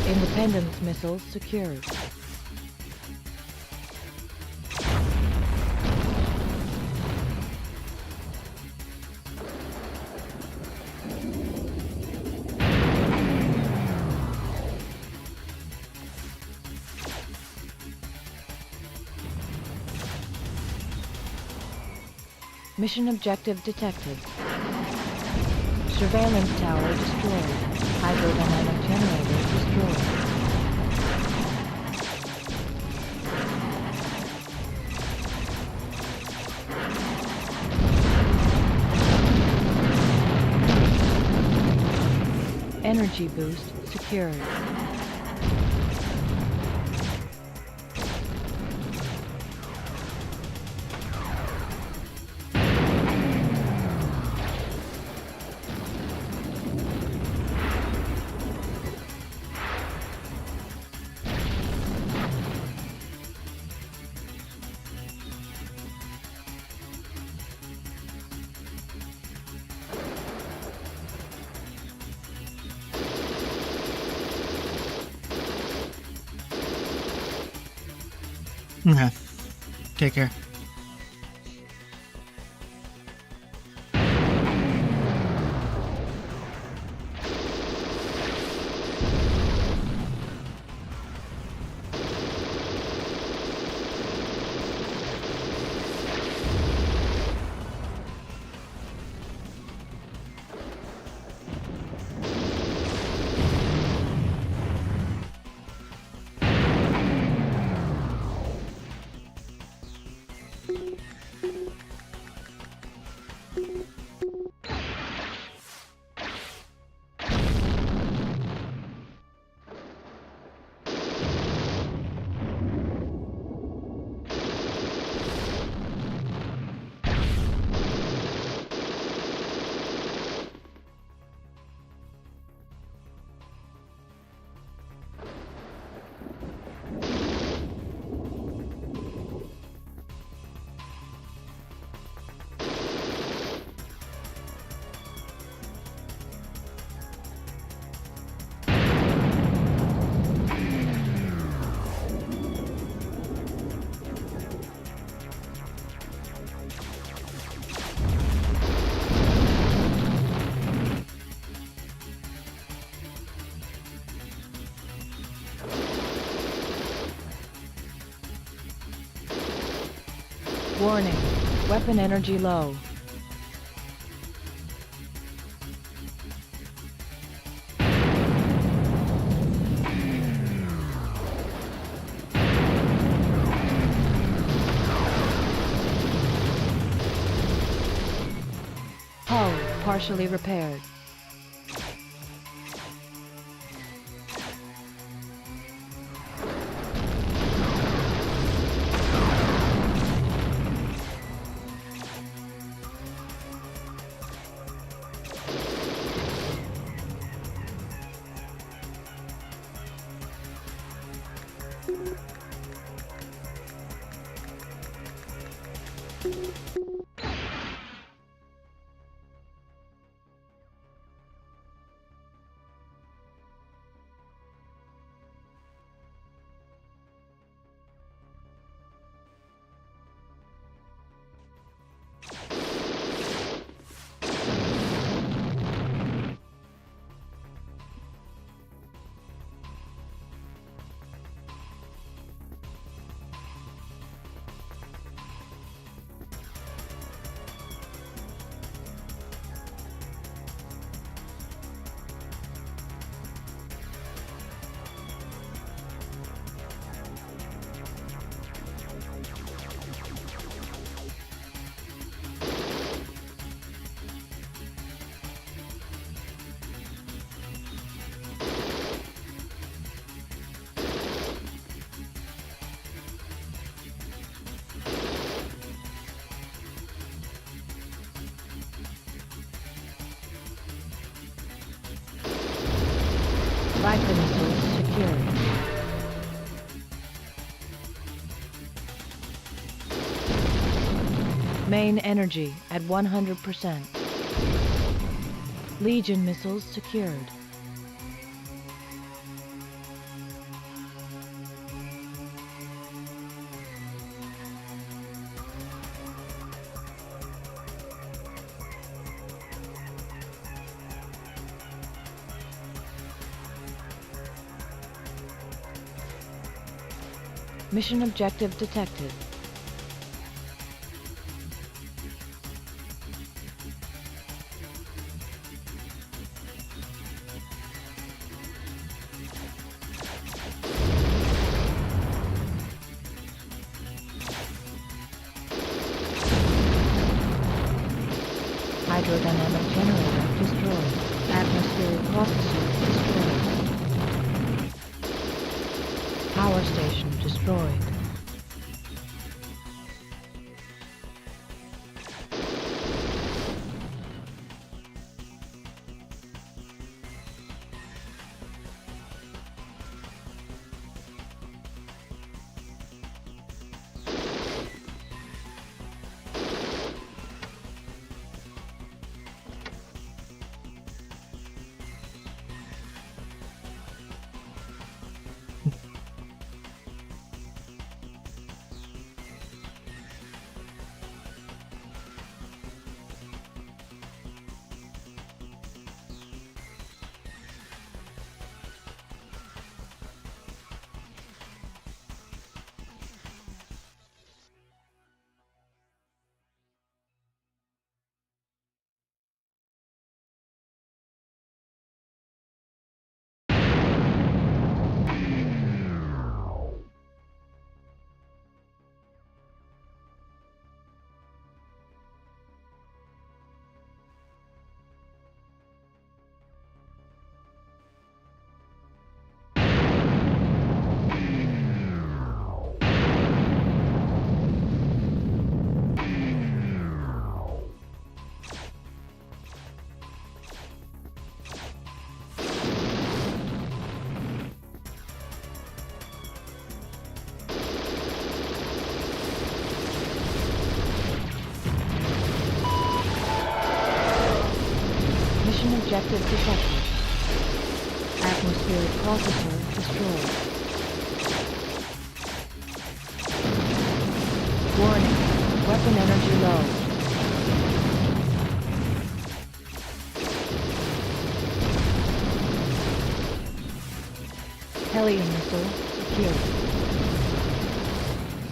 Independence missiles secured. Mission objective detected. Surveillance tower destroyed. Hydrodynamic generator destroyed. Energy boost secured. Okay. Take care. Warning. Weapon energy low. Hull partially repaired. Viper missiles secured. Main energy at 100%. Legion missiles secured. Mission objective detected. Hydrodynamic generator destroyed. Atmospheric processor destroyed. Power station destroyed. Objective detected. Atmospheric processor destroyed. Warning. Weapon energy low. Helium missile secured.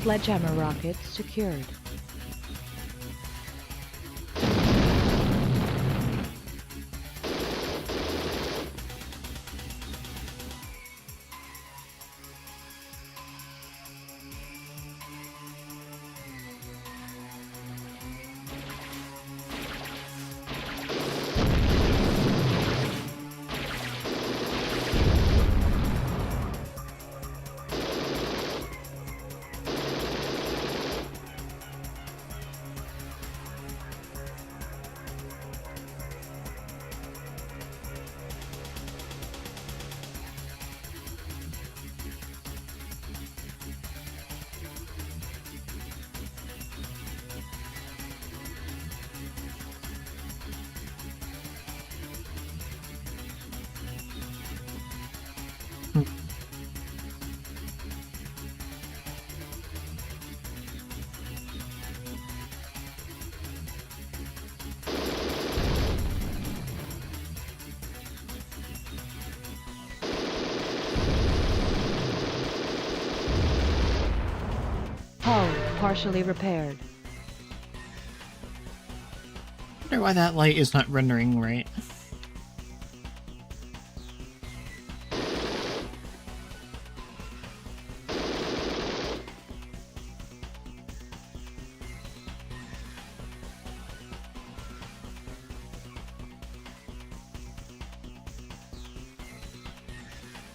Sledgehammer rockets secured. partially repaired. I wonder why that light is not rendering right.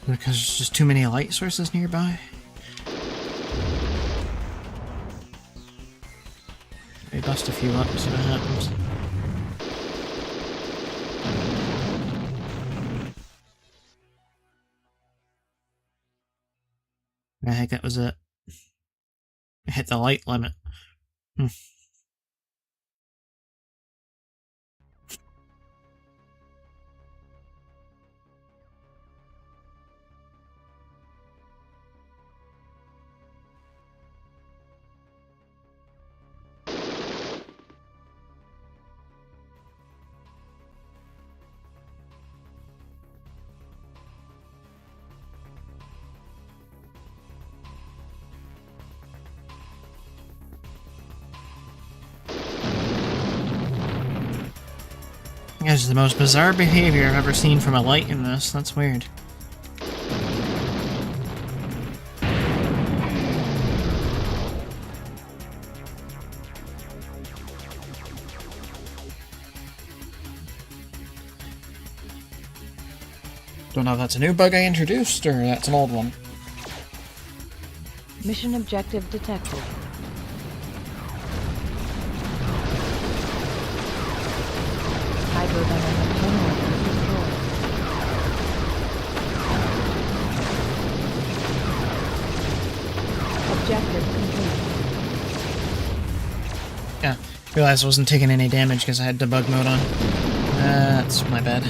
Because there's just too many light sources nearby. Maybe bust a few up and see what happens. I think that was it. I hit the light limit. This is the most bizarre behavior I've ever seen from a light in this. That's weird. Don't know if that's a new bug I introduced or that's an old one. Mission objective detected. Hydrodynamic generator destroyed. Objective complete. Yeah, realized I wasn't taking any damage because I had debug mode on. That's my bad.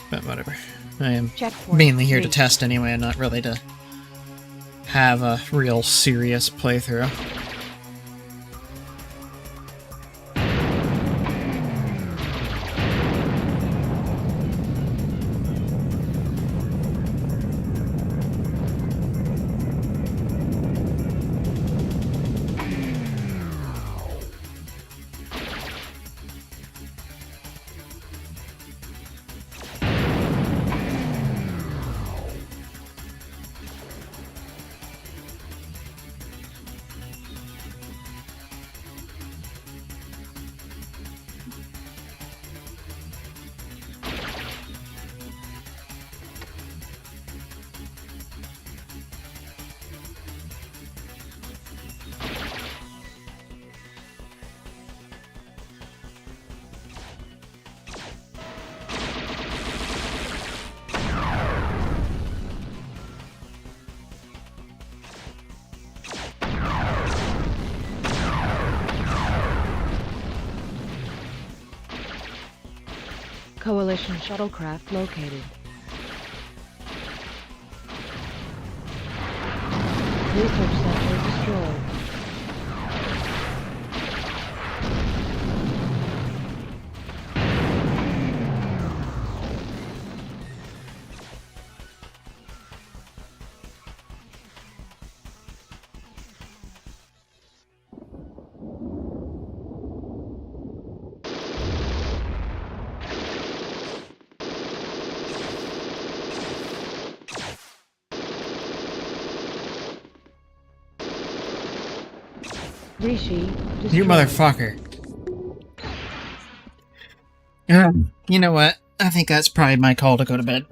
But whatever. I am mainly here to test anyway, and not really to have a real serious playthrough. Coalition shuttlecraft located. Research center destroyed. Rishi destroyed. You motherfucker. You know what? I think that's probably my call to go to bed.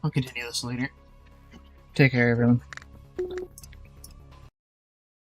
I'll continue this later. Take care, everyone.